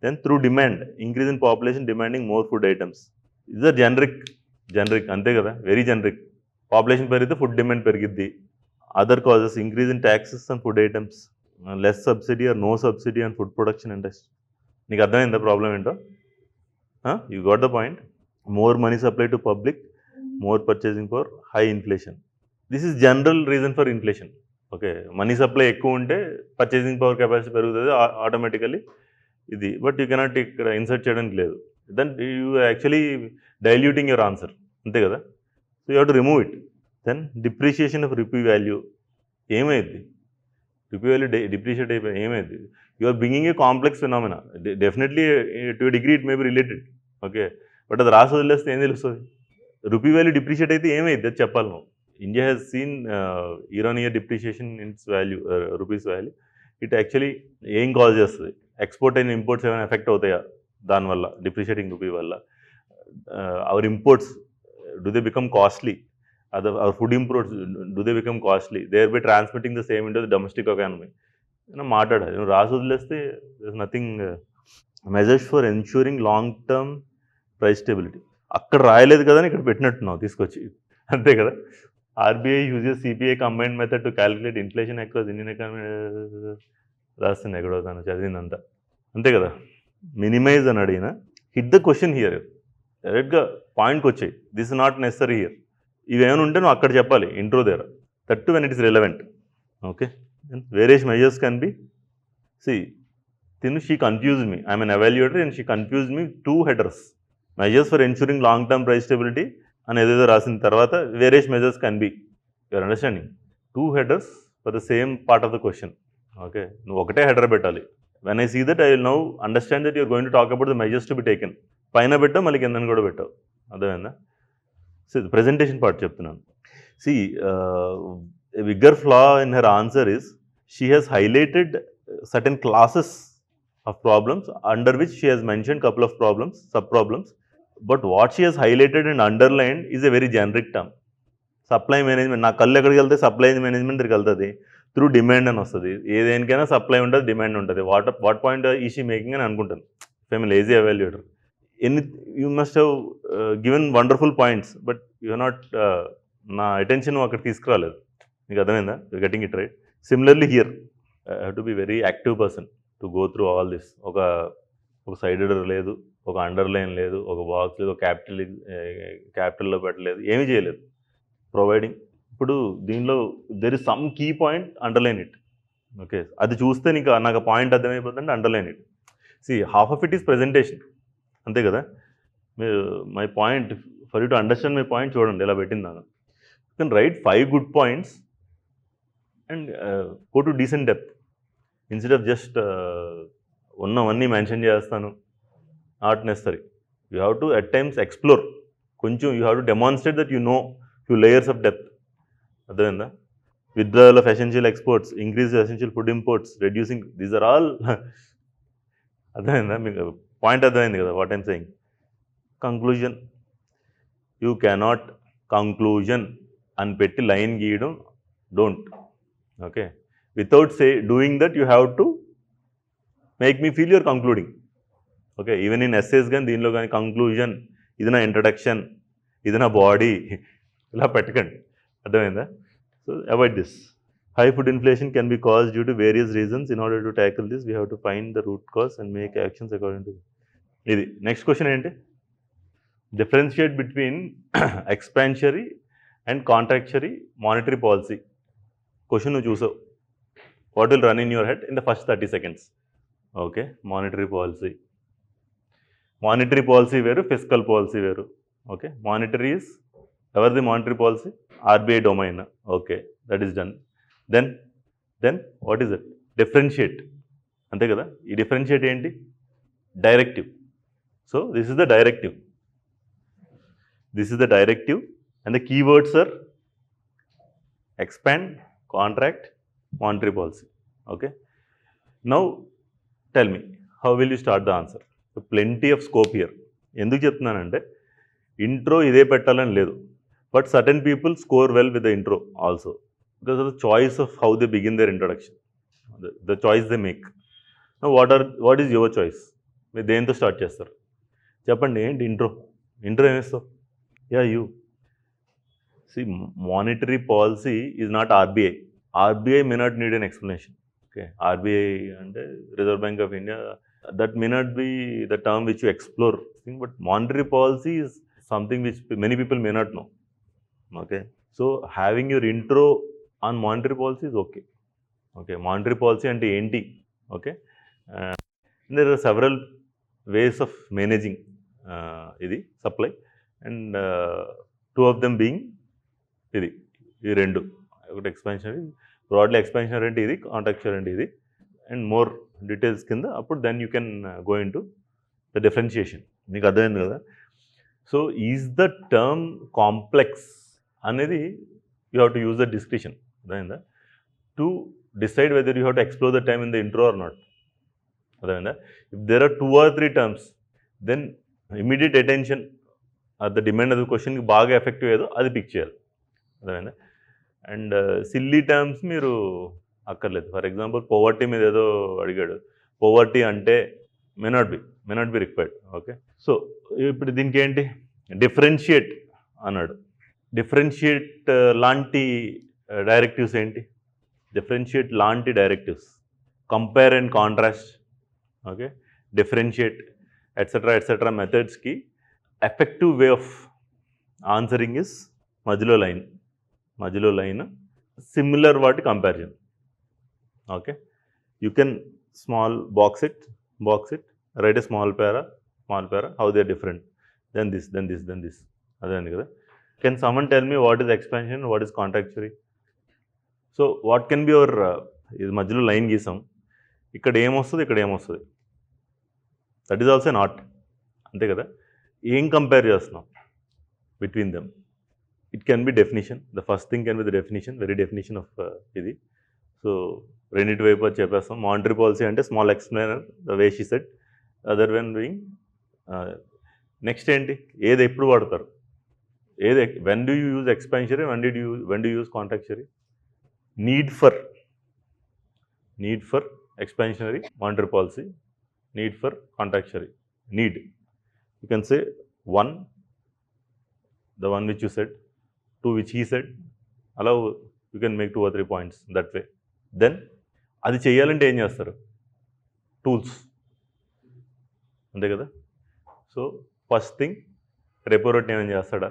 then through demand, increase in population demanding more food items. These are generic ante kada, very generic. Population perigithe food demand perigiddi. Other causes, increase in taxes on food items, less subsidy or no subsidy on food production industry. నీకు అర్థమైందా problem ఏంటో? You got the point. More money supply to public, more purchasing power, high inflation. This is general reason for inflation. Okay, money supply ఎక్కువ ఉంటే purchasing power capacity పెరుగుతుంది automatically ఇది. But you cannot ఇక్కడ insert చేయడానికి లేదు. Then you actually diluting your answer, అంతే కదా. So you have to remove it. Then depreciation of rupee value ఏమైంది? రూపీ వాల్యూ డిప్రిషియేట్ అయిపోయి ఏమైంది? You are bringing A complex phenomena. Definitely to degree it may be related. Okay, but అది రాసి వదిలేస్తే ఏం తెలుస్తుంది? రూపీ వాల్యూ డిప్రిషియేట్ అయితే ఏమైంది అది చెప్పాలి నువ్వు. India has seen year on year depreciation in its value, rupees value. It actually ఏం కాజ్ చేస్తుంది? ఎక్స్పోర్ట్ అయిన ఇంపోర్ట్స్ ఏమైనా ఎఫెక్ట్ అవుతాయా దానివల్ల, డిప్రిషియేటింగ్ రూపీ వల్ల? Our imports do they become costly? Our food imports, do they become costly? Thereby transmitting the same into the domestic economy. మాట్లాడాలి నువ్వు రాసి వదిలేస్తే there's nothing. Measures for ensuring long term price stability అక్కడ రాయలేదు కదా అని ఇక్కడ పెట్టినట్టున్నావు తీసుకొచ్చి, అంతే కదా. RBI uses CPI combined method to calculate inflation across Indian economy రాస్తుంది ఎక్కడో తను చదివిందంతా, అంతే కదా. మినిమైజ్ అని అడిగిన హిట్ ద క్వశ్చన్ హియర్, డైరెక్ట్గా పాయింట్కి వచ్చాయి. This is not necessary here. ఇవేమైనా ఉంటే నువ్వు అక్కడ చెప్పాలి ఇంట్రో దగ్గర, that when it is relevant. Okay, various measures can be సి తిను she confuse me, I'm an evaluator and she confuse me 2 headers. Measures for ensuring long term price stability అని ఏదేదో రాసిన తర్వాత various measures can be, your understanding. 2 headers for the same part of the question. Okay, నువ్వు ఒకటే header పెట్టాలి. When I see that I will now understand that you're going to talk about the measures to be taken. పైన పెట్టావు మళ్ళీ కిందని కూడా పెట్టావు, అర్థమైందా. సో ప్రెజెంటేషన్ పార్ట్ చెప్తున్నాను. See bigger flaw in her answer is she has highlighted certain classes of problems under which she has mentioned couple of problems, sub-problems, but what she has highlighted and underlined is a very generic term. Supply management, నా కళ్ళు ఎక్కడికి వెళ్తే supply management దగ్గరికి వెళ్తుంది, through demand అని వస్తుంది. ఏదేనికైనా supply ఉంటుంది, demand ఉంటుంది. వాట్ పాయింట్ ఈషీ మేకింగ్ అని అనుకుంటాను. Fame lazy evaluator. You must have given wonderful points, but you not, నా అటెన్షన్ అక్కడ తీసుకురాలేదు. మీకు అర్థమైందా? You getting it right. Similarly here I have to be very active person to go through all this. ఒక sided లేదు, ఒక underline లేదు, ఒక బాక్స్ లేదు, ఒక క్యాపిటల్లో పెట్టలేదు, ఏమీ చేయలేదు. ప్రొవైడింగ్. ఇప్పుడు దీనిలో there is some key point, underline it. Okay, అది చూస్తే నాకు పాయింట్ అర్థమైపోతుందంటే underline it. See half of it is presentation, అంతే కదా. మీరు my point, for you to understand my point చూడండి ఎలా పెట్టింది. You can write 5 good points and go to decent depth instead of just ఉన్నవన్నీ మెన్షన్ చేస్తాను. Not necessary. You have to at times explore కొంచెం. You have to demonstrate that you know few layers of depth, అర్థమైందా. Withdrawal of essential exports, increase essential food imports, reducing, these are all. అర్థమైందా మీకు? Point అర్థమైంది కదా what I'm saying. Conclusion, you cannot conclusion అని పెట్టి line గీయడం, don't. Okay, without doing that you have to make me feel your concluding. Okay, even in essays కానీ దీనిలో కానీ కంక్లూజన్, ఇది నా ఇంట్రడక్షన్, ఇది నా బాడీ, ఇలా పెట్టకండి, అర్థమైందా. So avoid this. High food inflation can be cause due to various reasons. In order to tackle this we have to find the root cause and make actions according to ఇది. Next question ఏంటి? Differentiate between expansionary and contractionary monetary policy. Question నువ్వు చూసావు. What will run in your head in the first 30 seconds? Okay, monetary policy వేరు, fiscal policy వేరు. Okay, monetary is ఎవరిది? Monetary policy RBI domain. Okay, that is done. Then what is it? Differentiate, అంతే కదా. ఈ differentiate ఏంటి? Directive. So this is the directive. And the keywords are expand, contract, monetary policy. Okay, now tell me, how will you start the answer? So plenty of scope here. ఎందుకు చెప్తున్నానంటే intro ఇదే పెట్టాలని లేదు, but certain people score well with the intro also because of the choice of how they begin their introduction, the choice they make. What is your choice? మీరు దేంతో start చేస్తారు చెప్పండి. ఏంటి ఇంట్రో ఏమిస్తావు? You see, monetary policy is not RBI. RBI may not need an explanation. Okay, RBI and Reserve Bank of India that may not be the term which you explore, but monetary policy is something which many people may not know. Okay, so having your intro on monetary policy is okay. Okay, monetary policy ante enti. Okay, there are several ways of managing ఇది supply, and two of them being ఇది ఈ రెండు, ఒకటి expansionary, Bradley expansionary అంటే ఇది, contractual అంటే ఇది, and more details కింద అప్పుడు then you can go into the differentiation. మీకు అర్థమైంది కదా. So is the term complex అనేది you have to use the description, అర్థమైందా, to decide whether you have to explore the time in the intro or not. అర్థమైందా. If there are 2 or 3 terms, then immediate attention the demand of the క్వశ్చన్కి బాగా effective ఏదో అది pick చేయాలి. అర్థమైందా. And silly terms మీరు అక్కర్లేదు. For example poverty మీద ఏదో అడిగాడు, పోవర్టీ అంటే మే not be required. Okay, so ఇప్పుడు దీనికి ఏంటి, డిఫరెన్షియేట్ అన్నాడు. డిఫరెన్షియేట్ లాంటి డైరెక్టివ్స్ ఏంటి, డిఫరెన్షియేట్ లాంటి directives, compare and contrast, okay, differentiate etcetera మెథడ్స్కి effective way of answering is మధ్యలో లైన్ సిమిలర్ వాటి comparison. Okay, you can small box it, write a small para, how they are different, then this. అదే అండి కదా. Can someone tell me what is expansion, what is contractionary? So what can be our, ఇది మధ్యలో line గీసాం, ఇక్కడ ఏమొస్తుంది, that is also not, అంతే కదా. ఏం కంపేర్ చేస్తున్నాం between them? It can be definition, the first thing can be the definition, very definition of ఇది. సో రెండింటి వైపు అది చెప్పేస్తాం. మానిటరీ పాలసీ అంటే small explainer, the way she said, other when doing. Next ఏంటి, ఏది ఎప్పుడు వాడతారు, when do you use expansionary, when do use contractionary? Need for expansionary monetary policy, need for contractionary. Need, you can say 1, the one which you said, 2 which he said, allow, you can make 2 or 3 points that way. Then అది చేయాలంటే ఏం చేస్తారు, tools, అంతే కదా. So first thing, repo rate ఏమైనా చేస్తాడా,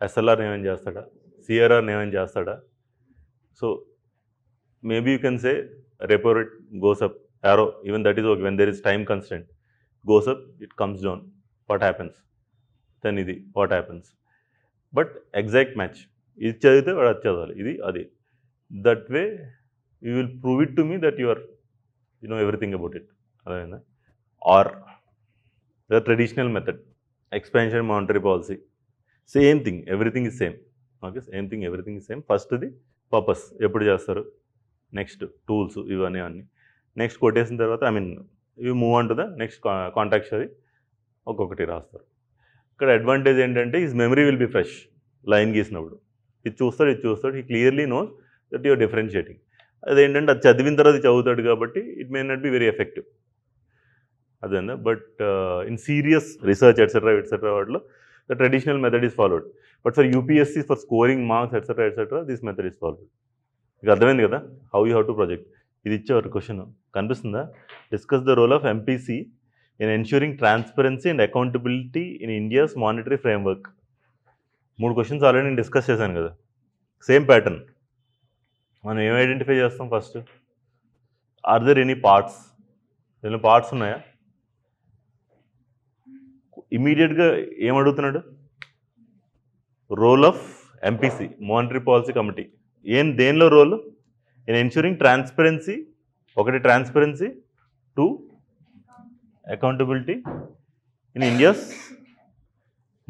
SLR ఏమైనా చేస్తాడా, సిఆర్ఆర్ ఏమైనా చేస్తాడా? So maybe you can say repo rate goes up, arrow, even that is okay, when there is time constraint, goes up, it comes down, what happens? Then ఇది what happens? But exact match, ఇది చదివితే వాడు అది చదవాలి, ఇది అది. That way you will prove it to me that you are everything about it. అదేనా? Or the traditional method, expansion monetary policy, same thing, everything is same. Okay, same thing, everything is same. ఫస్ట్ది purpose, ఎప్పుడు చేస్తారు, next tools, ఇవన్నీ next కొట్టేసిన తర్వాత ఇవి move on to the next contractionary, ఒక్కొక్కటి రాస్తారు. ఇక్కడ అడ్వాంటేజ్ ఏంటంటే his memory will be fresh. Line గీసినప్పుడు ఇది చూస్తాడు, he clearly knows that your differentiating. అదేంటంటే అది చదివిన తర్వాత చదువుతాడు కాబట్టి it may not be very effective. అదేనా. But in serious research etcetera వాటిలో the traditional method is followed. But for UPSC, for scoring marks etcetera this method is followed. మీకు అర్థమైంది కదా, how you have to project. ఇది ఇచ్చేవారు question, కనిపిస్తుందా? Discuss the role of MPC in ensuring transparency and accountability in India's monetary framework. 3 questions already నేను discuss చేశాను కదా, same pattern. మనం ఏం ఐడెంటిఫై చేస్తాం first? Are there any parts? దీనిలో పార్ట్స్ ఉన్నాయా? ఇమీడియట్గా ఏం అడుగుతున్నాడు? Role of MPC, monetary policy committee. దేనిలో రోల్? ఇన్ ఎన్ష్యూరింగ్ ట్రాన్స్పరెన్సీ, ఒకటి transparency, 2 accountability in India's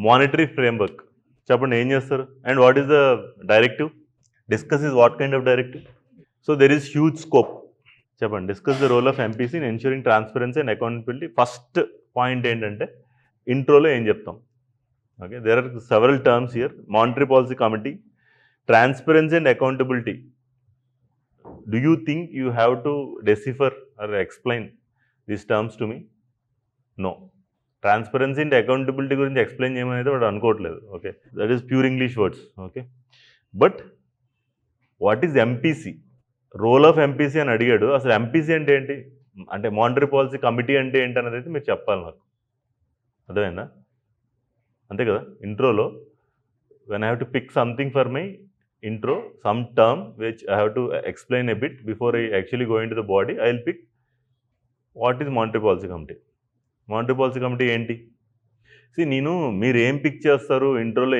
monetary framework. చెప్పండి ఏం చేస్తారు? And what is the directive? Discuss is what kind of directive? So there is huge scope. చెప్పండి, discuss the role of MPC in ensuring transparency and accountability. First point ఏంటంటే ఇంట్రోలో ఏం చెప్తాం? Okay, there are several terms here. Monetary policy committee, transparency and accountability. Do you think you have to decipher or explain these terms to me? No. Transparency and accountability గురించి explain చేయమనేది వాడు అనుకోవట్లేదు. Okay, that is pure English words. Okay, but what is MPC? Role of MPC అని అడిగాడు. అసలు MPC అంటే ఏంటి? అంటే మానిటరీ పాలసీ కమిటీ అంటే ఏంటనేది అయితే మీరు చెప్పాలి నాకు. అర్థమైందా? అంతే కదా! ఇంట్రోలో when I have to pick something for my intro, some term which I have to explain a bit before I actually go into the body. I will pick what is monetary policy committee. Monetary policy committee ఏంటి? నేను మీరు ఏం pick చేస్తారు, ఇంట్రోలో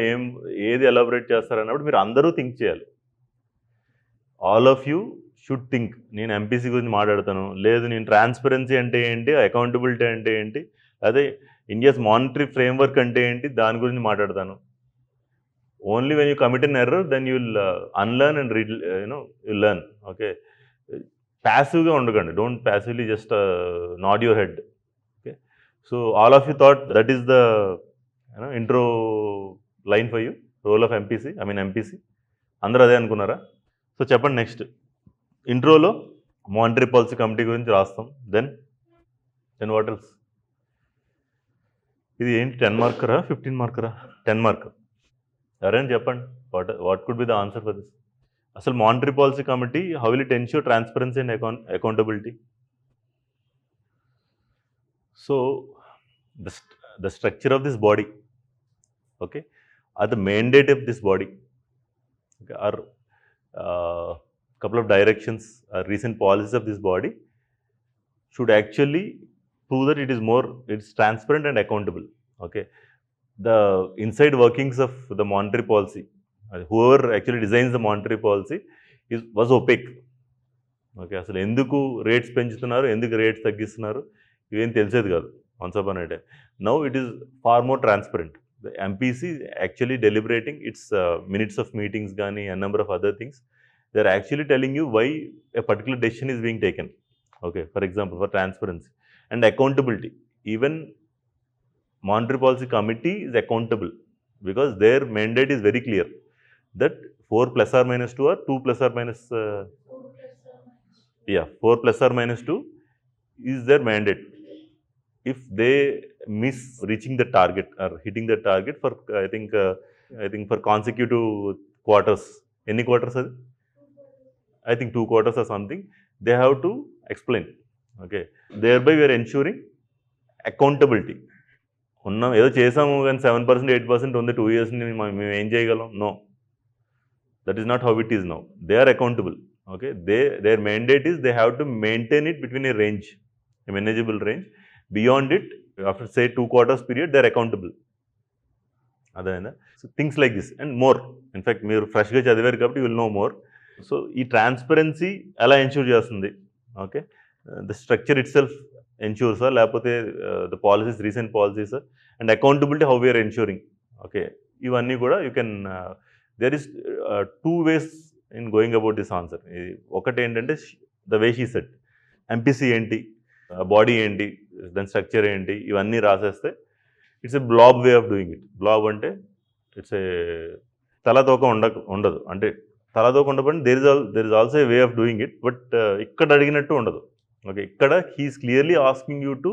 ఏది elaborate చేస్తారు అన్నప్పుడు మీరు అందరూ థింక్ చేయాలి. All of you should think. నేను ఎంపీసీ గురించి మాట్లాడతాను, లేదు నేను ట్రాన్స్పరెన్సీ అంటే ఏంటి, అకౌంటబిలిటీ అంటే ఏంటి, అదే ఇండియాస్ మానిటరీ ఫ్రేమ్వర్క్ అంటే ఏంటి, దాని గురించి మాట్లాడతాను. Only when you commit an error, then you'll unlearn and you'll learn. Okay. Passively ఉండకండి. Don't passively just nod your head. Okay. So all of you thought that is the intro line for you, role of MPC. I mean MPC. అందరూ అదే అనుకున్నారా? So చెప్పండి next. ఇంట్రోలో monetary policy committee గురించి రాస్తాం. Then what else? ఇది ఏంటి 10 మార్కరా 15 మార్కరా? 10 marker. ఎవరైనా చెప్పండి, what could be the answer for this? అసలు monetary policy committee how will it ensure transparency and accountability? So the structure of this body, okay, or the mandate of this body, okay, are couple of directions, recent policies of this body should actually prove that it's transparent and accountable. Okay, the inside workings of the monetary policy, whoever actually designs the monetary policy was opaque. Okay, అసలు ఎందుకు rates పెంచుతున్నారు, ఎందుకు rates తగ్గిస్తున్నారు, ఇవేం తెలిసేది కాదు once upon a time. Now it is far more transparent. The MPC actually deliberating its minutes of meetings gaani, a number of other things. They are actually telling you why a particular decision is being taken. Okay, for example, for transparency and accountability. Even monetary policy committee is accountable because their mandate is very clear that 4 plus or minus 2 or 2 plus or minus 4 plus or minus 2 is their mandate. If they miss reaching the target or hitting the target for I think for consecutive quarters, any quarters adi? I think 2 quarters or something, they have to explain. Okay, thereby we are ensuring accountability. ఉన్నాం ఏదో చేసాము కానీ 7% 8% ఉంది 2 years మేము ఏం చేయగలం? No, that is not how it is now. They are accountable. Okay, there mandate is they have to maintain it between a range, a manageable range. Beyond it, after say 2 quarters period, they are accountable. అదేనా? So things like this and more. In fact మీరు ఫ్రెష్గా చదివారు కాబట్టి you will know more. So ఈ transparency ఎలా ensure చేస్తుంది? Okay, the structure it సెల్ఫ్ ఎన్ష్యూర్సా, లేకపోతే the policies, recent policies and accountability how we're ensuring. Okay, ఇవన్నీ కూడా you can there is 2 ways in going about this answer. ఒకటి ఏంటంటే the way she set, MPC ఏంటి, బాడీ ఏంటి, దాని స్ట్రక్చర్ ఏంటి, ఇవన్నీ రాసేస్తే it's a blob way of doing it. Blob అంటే ఇట్స్ ఏ తలతోక ఉండదు. అంటే తలతోక ఉండబడి there is also a way of doing it, but ఇక్కడ అడిగినట్టు ఉండదు. ఓకే, ఇక్కడ he's clearly asking you to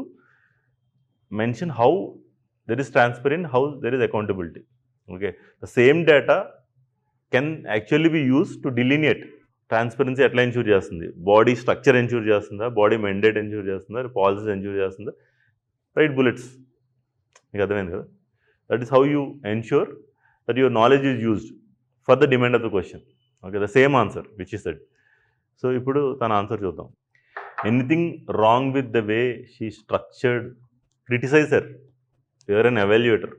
mention how there is transparent, how there is accountability. Okay, the same data can actually be use to delineate transparency ఎట్లా ensure చేస్తుంది, body structure ensure చేస్తుందా, body mandate ensure చేస్తుందా, policies ensure చేస్తుందా, right bullets. మీకు అర్థమైంది కదా? That is how you ensure that your knowledge is used for the demand of the question. Okay, the same answer which is said. So ఇప్పుడు తన answer చూద్దాం. Anything wrong with the way she structured, criticize her, you're an evaluator.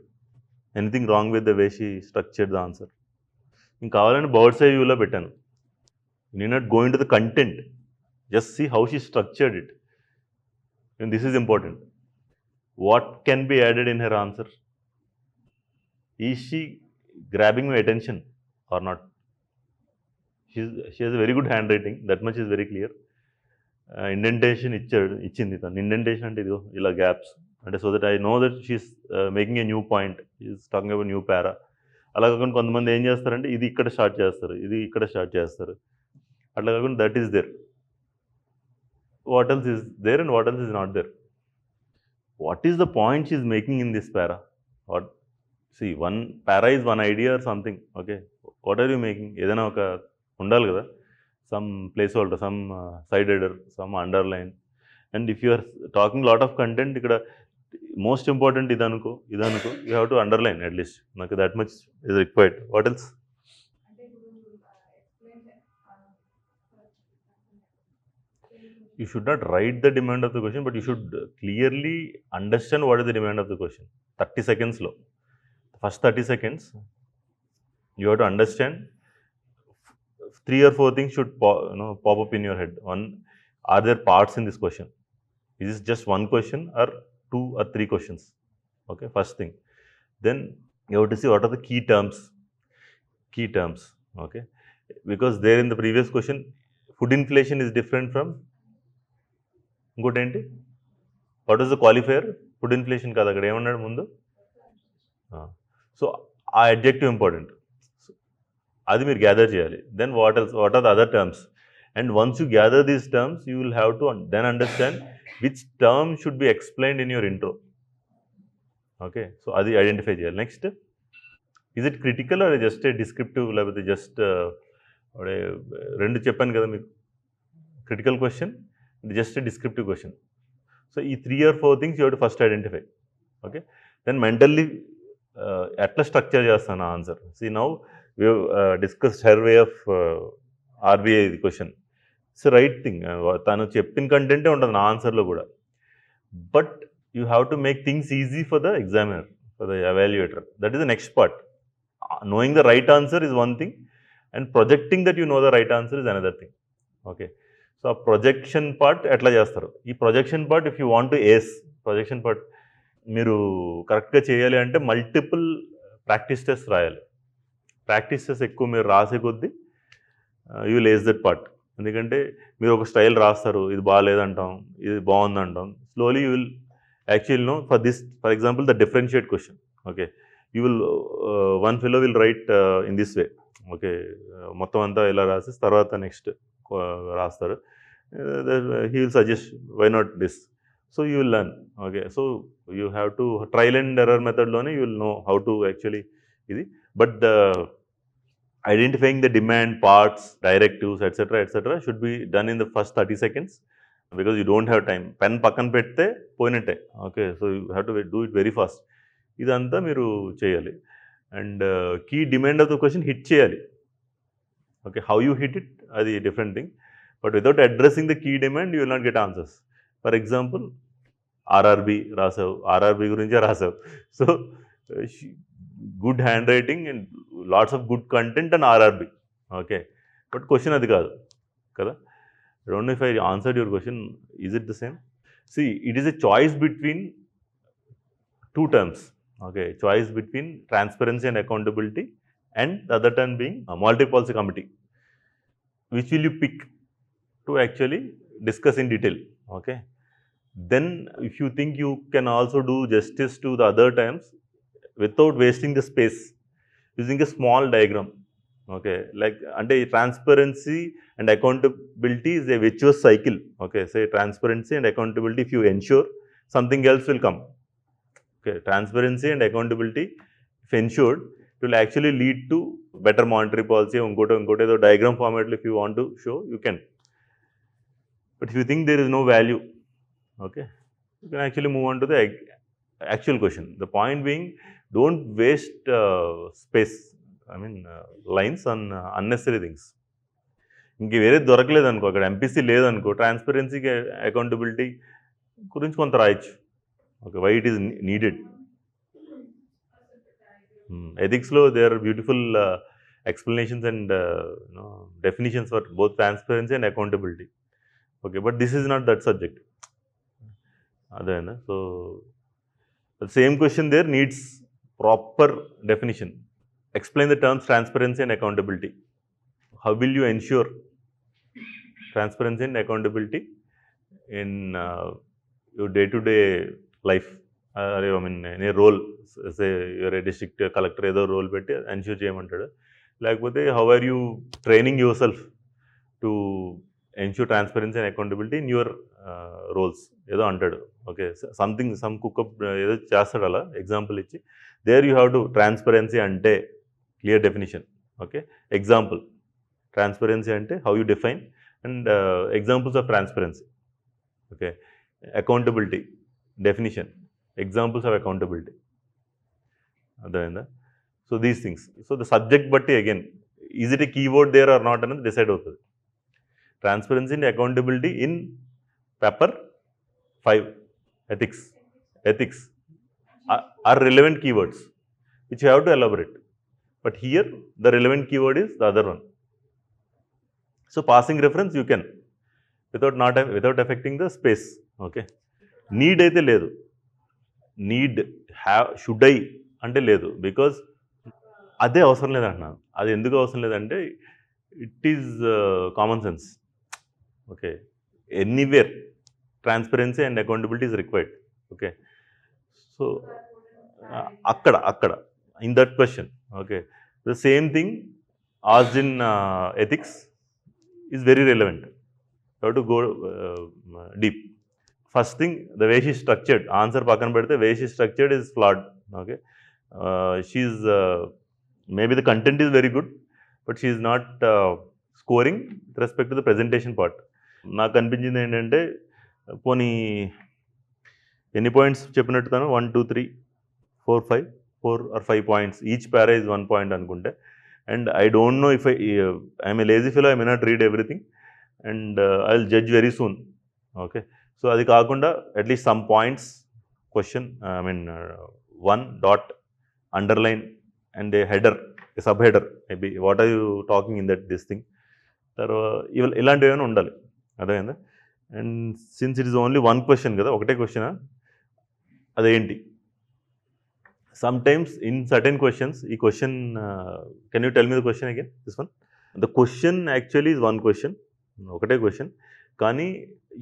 Anything wrong with the way she structured the answer. ఇంకా కావాలని bird's eye వ్యూలో పెట్టాను. You need not go into the content, just see how she structured it, and this is important. What can be added in her answer? Is she grabbing my attention or not? She has a very good handwriting, that much is very clear. Indentation ఇచ్చింది తను. Indentation అంటే ఇదిగో ఇలా gaps అంటే, so that I know that she's making a new point, is talking about new para. అలా కాకుండా కొంతమంది ఏం చేస్తారంటే ఇది ఇక్కడ స్టార్ట్ చేస్తారు, ఇది ఇక్కడ స్టార్ట్ చేస్తారు. అట్లా కాకుండా that is there, what else is there and what else is not there. What is the point she is making in this para? What see one para is one idea or something. Okay, what are you making? ఏదైనా ఒక ఉండాలి కదా, some placeholder, some side header, some underline, and if you are talking lot of content, ఇక్కడ most important ఇదనుకో you have to underline at least, నాకు that much is required. What else? You should not write the demand of the question, but you should clearly understand what is the demand of the question. 30 seconds low. First 30 seconds, you have to understand 3 or 4 things should pop up in your head. One, are there parts in this question? Is this just one question or 2 or 3 questions? Okay, first thing. Then you have to see what are the key terms. Okay, because there in the previous question, food inflation is different from ఇంకోటి ఏంటి, what is the qualifier? Food inflation కాదు, అక్కడ ఏమన్నాడు ముందు? So ఆ adjective important, అది మీరు gather చేయాలి. Then what are the other terms, and once you gather these terms you will have to then understand which term should be explained in your intro. Okay, so అది identify చేయాలి. Next, is it critical or just a descriptive, లేకపోతే just రెండు చెప్పాను కదా మీకు, critical question, just a descriptive question. So, these 3 or 4 things you have to first identify. Okay, then mentally atla structure chestana answer. See, now we have discussed her way of RBI the question. It's the right thing. Tanu cheppin content undadu na answer lo kuda, but you have to make things easy for the examiner, for the evaluator. That is the next part. Knowing the right answer is one thing, and projecting that you know the right answer is another thing. Okay, so ఆ projection part ఎట్లా చేస్తారు? ఈ projection part, if you want to ace projection part మీరు కరెక్ట్గా చేయాలి అంటే multiple practice test రాయాలి. Practice test ఎక్కువ మీరు రాసే కొద్దీ you will ace that part. ఎందుకంటే మీరు ఒక స్టైల్ రాస్తారు, ఇది బాగాలేదంటాం, ఇది బాగుందంటాం. Slowly you will actually know for example the differentiate question. Okay, you will one fellow will write in this way. Okay, మొత్తం అంతా ఇలా రాసేసి తర్వాత నెక్స్ట్ రాస్తారు. He will suggest why not this, so you will learn. Okay, so you have to trial and error method lone you will know how to actually idi, but the identifying the demand, parts, directives, etc should be done in the first 30 seconds, because you don't have time. Pen pakkan pette poyinatte. Okay, so you have to do it very fast. Idantha meeru cheyali, and key demand of the question hit cheyali. Okay, how you hit it, adi different thing. But without addressing the key demand, you will not get answers. For example, RRB రాసావు, RRB గురించే రాసావు. So good hand writing and lots of good content and RRB. Okay, but question అది కాదు కదా. I don't know if I answered your question. Is it the same? See, it is a choice between 2 terms. Okay, choice between transparency and accountability, and the other term being multi-policy committee. Which will you pick to actually discuss in detail? Okay, then if you think you can also do justice to the other terms without wasting the space, using a small diagram. Okay, like ante transparency and accountability is a virtuous cycle. Okay, say transparency and accountability, if you ensure, something else will come. Okay, transparency and accountability, if ensured, it will actually lead to better monetary policy. Unkote edo diagram format if you want to show, you can. But if you think there is no value, okay, you can actually move on to the actual question. The point being, don't waste space, I mean lines on unnecessary things. ఇంక వేరే దొరకలేదు అనుకో, అక్కడ MPC లేదనుకో, ట్రాన్స్పరెన్సీకి accountability గురించి కొంత రాయొచ్చు. Okay, why it is needed. ఎథిక్స్లో they are beautiful explanations and definitions for both transparency and accountability. Okay, but this is not that subject. So the same question there needs proper definition. Explain the terms transparency and accountability. How will you ensure transparency and accountability in your day-to-day life? I mean, in a role, say you're a district collector, ఏదో role పెట్టి ensure చేయమంటాడు. లేకపోతే how are you training yourself to ensure transparency and accountability in your roles, ఏదో అంటాడు. Okay, something some cook up ఏదో చేస్తాడు అలా example ఇచ్చి, there you have to transparency అంటే clear definition. Okay, example transparency అంటే how you define, and examples of transparency. Okay, accountability definition, examples of accountability, అర్థమైందా? So these things. So the subject బట్టి again is it a keyword there or not అనేది డిసైడ్ అవుతుంది. Transparency and accountability in paper 5 ethics are relevant keywords which you have to elaborate, but here the relevant keyword is the other one. So passing reference you can without affecting the space. Okay, need అయితే లేదు, need have should I అంటే లేదు, because అదే అవసరం లేదంటున్నాను. అది ఎందుకు అవసరం లేదంటే it is common sense. Okay, anywhere transparency and accountability is required. Okay, so అక్కడ in that question, okay, the same thing asked in ethics is very relevant. How to go deep. First thing, the way she structured, answer పక్కన పెడితే way she structured is flawed. Okay, she's maybe the content is very good, but she's not scoring with respect to the presentation part. నాకు అనిపించింది ఏంటంటే, పోనీ ఎన్ని points చెప్పినట్టు తను 1 2 3 4 5 4 or 5 points, each para is 1 point అనుకుంటే. And I don't know if I'm a lazy fellow, I may not read everything and I will judge very soon. Okay, so అది కాకుండా at least some points, question, I mean 1 dot underline and a header, a sub header, maybe what are you talking in that this thing. తర్వాత ఇలాంటివి ఏమైనా ఉండాలి, అర్థమైందా? And since it is only 1 question కదా, ఒకటే క్వశ్చనా, అదేంటి? Sometimes in certain questions, ఈ question, can you tell me the question again, this one. The question actually is 1 question, ఒకటే క్వశ్చన్, కానీ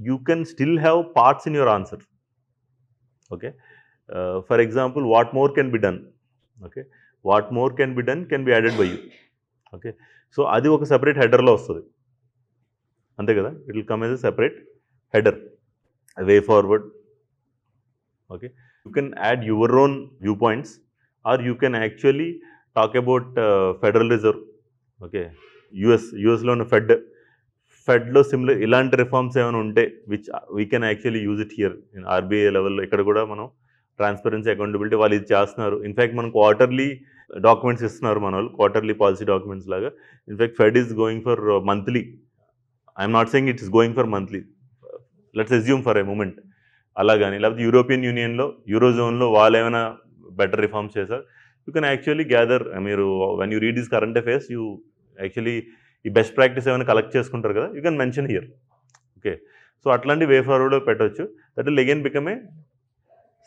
you can still have parts in your answer. Okay, for example, what more can be done. Okay, what more can be done can be added by you. Okay, so అది ఒక separate హెడర్లో వస్తుంది, అంతే కదా. It will come yes a separate header, a way forward. Okay, you can add your own viewpoints, or you can actually talk about Federal Reserve. Okay, US లో ఉన్న ఫెడ్లో similar ఇలాంటి reforms ఏమైనా ఉంటే which we can actually use it here in RBI లెవెల్లో. ఇక్కడ కూడా మనం transparency, accountability వాళ్ళు ఇది చేస్తున్నారు. ఇన్ఫ్యాక్ట్ మనం క్వార్టర్లీ డాక్యుమెంట్స్ ఇస్తున్నారు మన వాళ్ళు, క్వార్టర్లీ పాలసీ డాక్యుమెంట్స్ లాగా. In fact fed is going for monthly. I'm not saying it's going for monthly, let's assume for a moment అలా. కానీ లేకపోతే యూరోపియన్ యూనియన్లో, యూరోజోన్లో వాళ్ళు ఏమైనా బెటర్ రిఫార్మ్స్ చేశారు. యూ కెన్ యాక్చువల్లీ గ్యాదర్, మీరు when you read this current affairs, you actually ఈ బెస్ట్ ప్రాక్టీస్ ఏమైనా కలెక్ట్ చేసుకుంటారు కదా, you can mention here. Okay, so అట్లాంటి వే ఫార్వర్డ్ పెట్టవచ్చు. That will again become a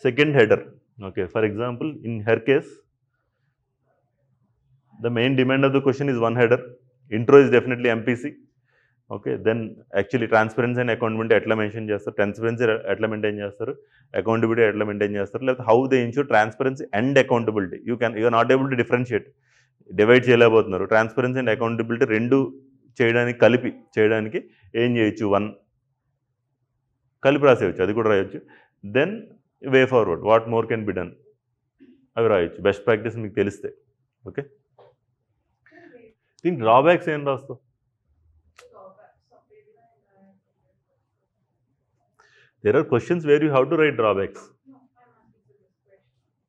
second header. Okay, for example, in her case the main demand of the question is 1 header. Intro is definitely MPC. Okay, then actually transparency and accountability ఎట్లా mention చేస్తారు, transparency ఎట్లా maintain చేస్తారు, accountability ఎట్లా maintain చేస్తారు, లేకపోతే how they ensure transparency and accountability. You are not able to differentiate, divide చేయలేకపోతున్నారు. Transparency and accountability రెండు కలిపి చేయడానికి ఏం చేయొచ్చు, 1 కలిపి రాసేయచ్చు, అది కూడా రాయొచ్చు. Then way forward, what more can be done, అవి రాయొచ్చు. బెస్ట్ ప్రాక్టీస్ మీకు తెలిస్తే. ఓకే, దీనికి డ్రాబ్యాక్స్ ఏం రాస్తావు? There are questions where you have to write drawbacks.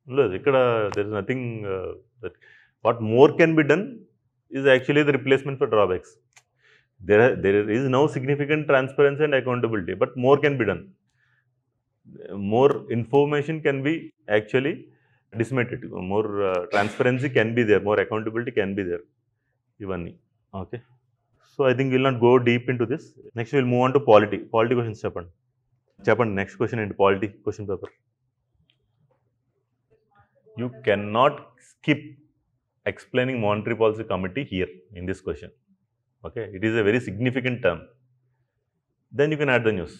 లేదు, ఇక్కడ there is nothing that what more can be done is actually the replacement for drawbacks. There is no significant transparency and accountability, but more can be done. More information can be actually disseminated. More transparency can be there. More accountability can be there. ఇవన్నీ. Okay. So I think we'll not go deep into this. Next we'll move on to polity. Polity questions చెప్పండి. Next question ఏంటి? Polity question paper. You can not skip explaining monetary policy committee here in this question. Okay, it is a very significant term. Then you can add the news.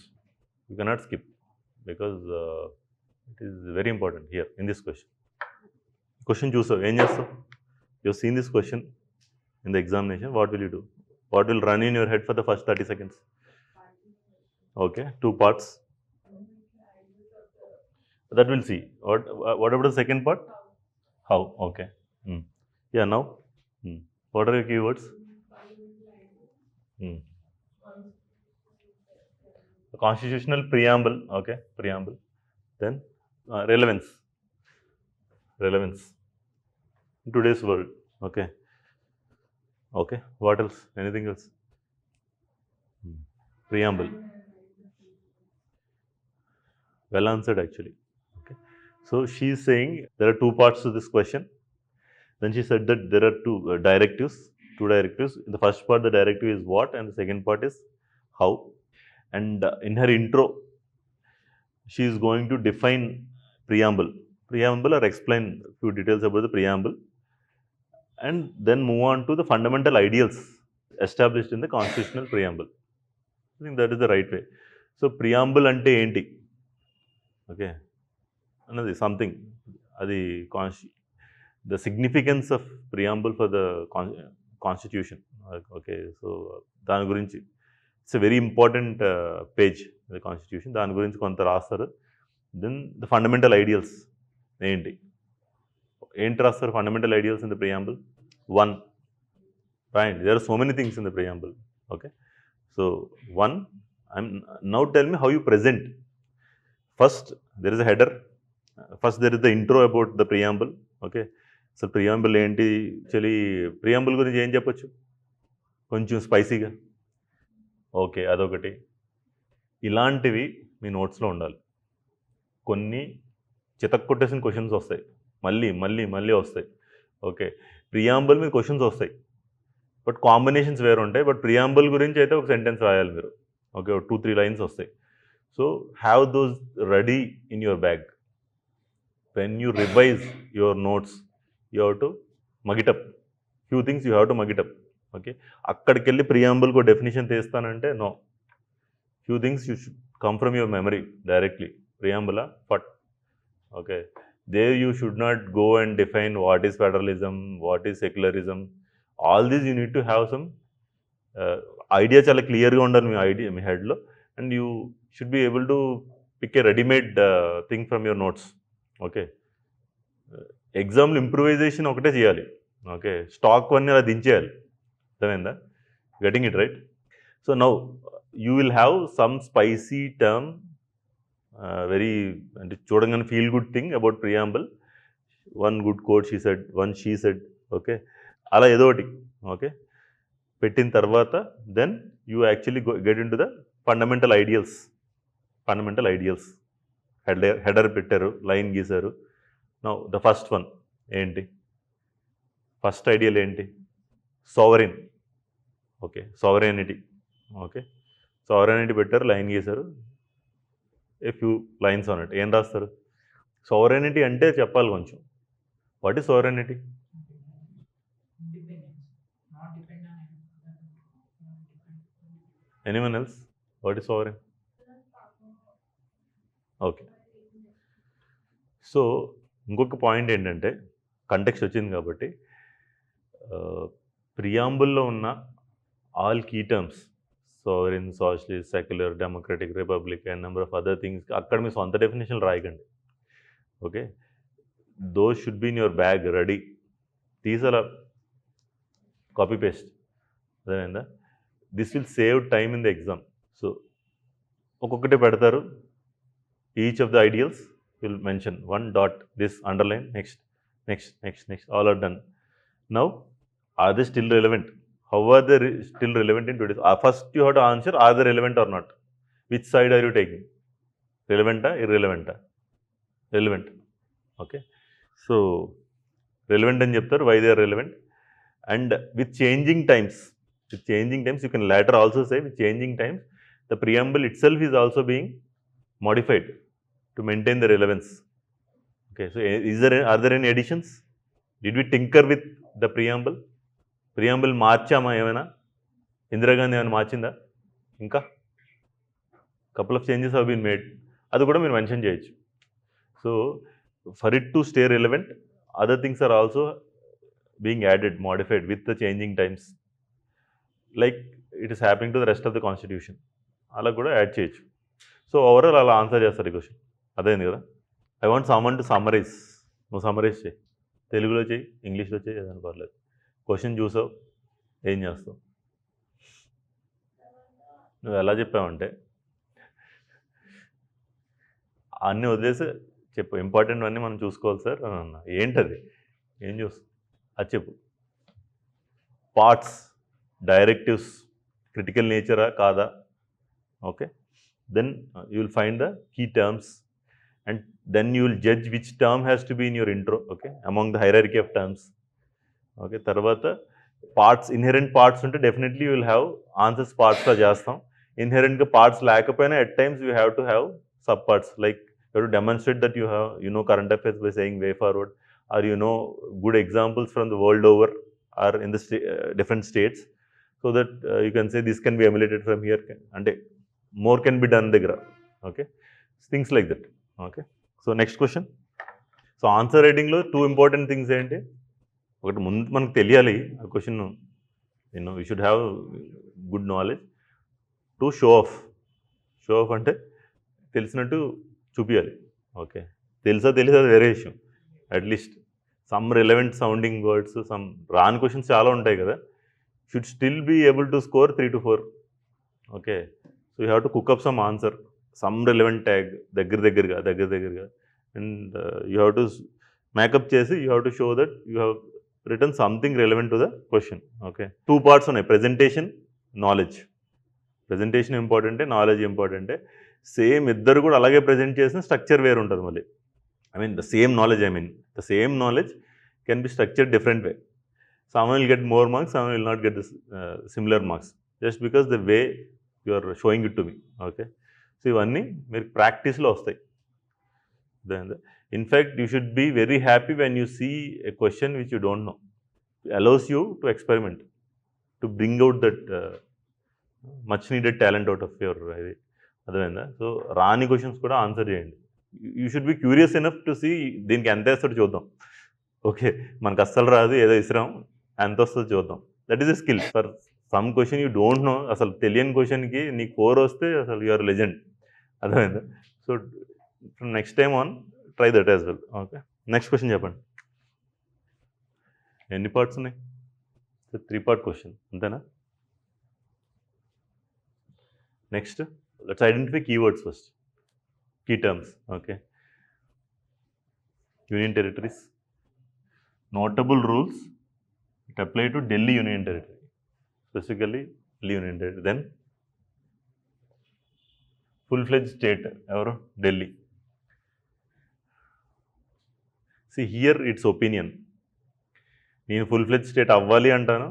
You cannot skip because it is very important here in this question. Question చూసావు, ఏం చేస్తావు? You seen this question in the examination. What will you do? What will run in your head for the first 30 seconds? Okay, 2 parts. That we'll see. What about the second part? How? Okay. Yeah, now? What are your keywords? Constitutional preamble, okay, preamble. Then relevance in today's world, okay. What else? Anything else? Preamble. Well answered, actually. Okay, so she is saying there are two parts to this question. Then she said that there are two directives. The first part, the directive is what, and the second part is how. And in her intro, she is going to define preamble or explain few details about the preamble, and then move on to the fundamental ideals established in the constitutional preamble. I think that is the right way. So preamble ante enti, okay, another something, adi the significance of preamble for the constitution, okay. So దాని గురించి it's a very important page the constitution, దాని గురించి కొంత రాస్తారు. Then the fundamental ideals ఏంటి రాస్తారు? Fundamental ideals in the preamble 1, right? There are so many things in the preamble, okay. So 1, now tell me how you present. First there is a header, first there is the intro about the preamble, okay. So preamble ఏంటి, actually preamble గురించి ఏం చెప్పొచ్చు కొంచెం స్పైసీగా, okay, అదొకటి. ఇలాంటివి మీ నోట్స్లో ఉండాలి. కొన్ని చితక్కొట్టేసిన క్వశ్చన్స్ వస్తాయి, మళ్ళీ వస్తాయి, ఓకే. ప్రియాంబుల్ మీద క్వశ్చన్స్ వస్తాయి, బట్ కాంబినేషన్స్ వేరు ఉంటాయి. బట్ ప్రియాంబుల్ గురించి అయితే ఒక సెంటెన్స్ రాయాలి మీరు, ఓకే, 2-3 లైన్స్ వస్తాయి. So have those ready in your bag. When you revise your notes, you have to mug it up. Few things you have to mug it up, okay. అక్కడికి వెళ్ళి ప్రియాంబుల్కి definition తీస్తానంటే no. Few things you should come from your memory directly. ప్రియాంబులా ఫట్, okay. There you should not go and define what is federalism, what is secularism. All these you need to have some idea చాలా క్లియర్గా ఉండాలి మీ హెడ్లో, and you should be able to pick a readymade thing from your notes, okay. ఎగ్జామ్లో improvisation ఒకటే చేయాలి, okay. Stock అన్నీ అలా దించేయాలి, అర్థమైందా? Getting it right? So now you will have some spicy term, very అంటే చూడంగానే feel good thing about preamble. 1 good quote she said, 1 she said, okay. అలా ఏదో ఒకటి, ఓకే, పెట్టిన తర్వాత then you actually get in to the fundamental ideals. Header పెట్టారు, line గీశారు. Now the first one ఏంటి? ఫస్ట్ ఐడియల్ ఏంటి? Sovereign, okay, sovereignty, okay. Sovereignty పెట్టారు, లైన్ గీశారు, a few lines on it. ఏం రాస్తారు? సావరెనిటీ అంటే చెప్పాలి కొంచెం. What is sovereignty? Anyone else? What is sovereign? Okay. So ఇంకొక పాయింట్ ఏంటంటే, కంటెక్స్ట్ వచ్చింది కాబట్టి, ప్రియాంబుల్లో ఉన్న all key terms, sovereign, socialist, secular, democratic, republic, and number of other things, అక్కడ మీ సొంత డెఫినేషన్ రాయకండి, okay. Those should be in your bag ready. తీసారా? కాపీ పేస్ట్, అదేమైందా? This will save time in the exam. So ఒక్కొక్కటి పెడతారు, each of the ideals will mention 1 dot, this underline, next, all are done. Now are they still relevant? How are they still relevant in today's? First you have to answer, are they relevant or not? Which side are you taking? Relevant or irrelevant? Relevant, okay. So relevant అని చెప్తారు, why they are relevant. And with changing times, you can later also say with changing times, the preamble itself is also being modified to maintain the relevance, okay. So are there any additions? Did we tinker with the preamble? Preamble మార్చామా ఏమైనా? ఇందిరాగాంధీ ఏమైనా మార్చిందా? ఇంకా couple of changes have been made, అది కూడా మీరు mention చేయొచ్చు. So for it to stay relevant, other things are also being added, modified with the changing times, like it is happening to the rest of the constitution. అలా కూడా add చేయొచ్చు. So overall అలా answer చేస్తారు ఈ question. అదేంది కదా. I want someone to summarise. నువ్వు summarise చేయి, తెలుగులో చేయి, ఇంగ్లీష్లో చేయి, ఏదైనా పర్లేదు. క్వశ్చన్ చూసావు, ఏం చేస్తావు? నువ్వు ఎలా చెప్పావంటే, అన్నీ వదిలేసి చెప్పు ఇంపార్టెంట్ అన్నీ మనం చూసుకోవాలి సార్ అని అన్నా. ఏంటది? ఏం అది చెప్పు. పార్ట్స్, డైరెక్టివ్స్ క్రిటికల్ నేచరా కాదా? Okay. Then you will find the key terms and then you will judge which term has to be in your intro. Okay, among the hierarchy of terms. Okay, తర్వాత parts, inherent parts ఉంటే definitely you will have answers పార్ట్స్లో చేస్తాం. ఇన్హెరెంట్గా parts లేకపోయినా at times you have to have sub parts, like you to demonstrate that you know current affairs by saying way forward, or you know good examples from the world over or in the different states, so that you can say this can be emulated from here, and more can be done దగ్గర. Okay, things like that. Okay, so next question. So answer రైటింగ్లో 2 important things ఏంటి? ఒకటి ముందు మనకు తెలియాలి ఆ question, you should have good knowledge. To show off. Show off అంటే తెలిసినట్టు చూపించాలి. ఓకే, తెలుసా తెలియదు అది వేరే విషయం. At least some relevant sounding words, some రాని క్వశ్చన్స్ చాలా ఉంటాయి కదా, should still be able to score 3 to 4. Okay, so you have to cook up some answer, some relevant tag దగ్గరగా, and you have to make up చేసి you have to show that you have return something relevant to the question. Okay, 2 parts ఉన్నాయి, presentation, knowledge. Presentation ఇంపార్టెంటే, knowledge ఇంపార్టెంటే. Same ఇద్దరు కూడా అలాగే present చేసిన structure వేరు ఉంటుంది మళ్ళీ. the same knowledge, the same knowledge can be structured different way. Someone will get more marks, someone will not get this similar marks, just because the way you are showing it to me. Okay, so ivanni meer practice lo vastayi. Then in fact you should be very happy when you see a question which you don't know. It allows you to experiment, to bring out that much needed talent out of your అర్థమైందా? So రాని questions కూడా answer చేయండి. You should be curious enough to see దీనికి ఎంత వేస్తాడు చూద్దాం. Okay, మనకు అస్సలు రాదు, ఏదో ఇసిరాం, ఎంత వస్తుంది చూద్దాం. That is a skill. For some question you don't know, అసలు తెలియని క్వశ్చన్కి నీకు 4 వస్తే అసలు యూఆర్ లెజెండ్. అర్థమైందా? So next time on try that as well. Okay, next question చెప్పండి. ఎన్ని పార్ట్స్ ఉన్నాయి? 3 part క్వశ్చన్, అంతేనా? Next, let's identify keywords first. Key terms. Okay, union territories, notable rules that apply to Delhi Union Territory, specifically Delhi Union Territory. Then full-fledged state, evaru? Delhi. See here, it's opinion. నేను full-fledged state అవ్వాలి అంటాను,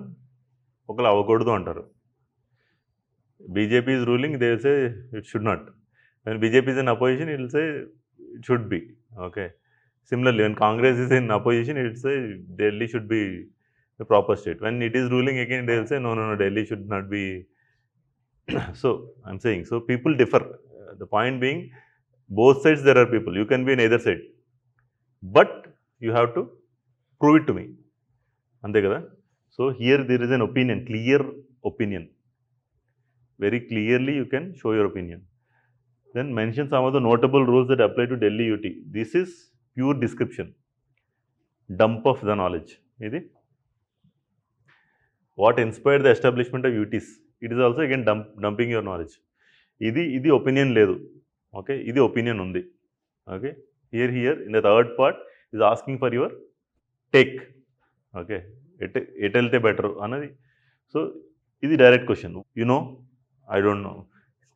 ఒకళ్ళు అవ్వకూడదు అంటారు. BJP is ruling, they will say it should not. When BJP is in opposition, it will say it should be. Okay. Similarly, when Congress is in opposition, it will say Delhi should be the proper state. When it is ruling again, they will say no, Delhi should not be. So I'm saying, so people differ. The point being, both sides there are people. You can be in either side, but you have to prove it to me. Ante kada? So here there is an opinion, clear opinion. Very clearly you can show your opinion. Then mention some of the notable rules that apply to Delhi UT. This is pure description, dump of the knowledge. Idi what inspired the establishment of UTs. It is also again dumping your knowledge. Idi opinion ledu. Okay, idi opinion undi. Okay, here in the third part is asking for your take. Okay, it elte better anadi. So idi direct question. You know, I don't know.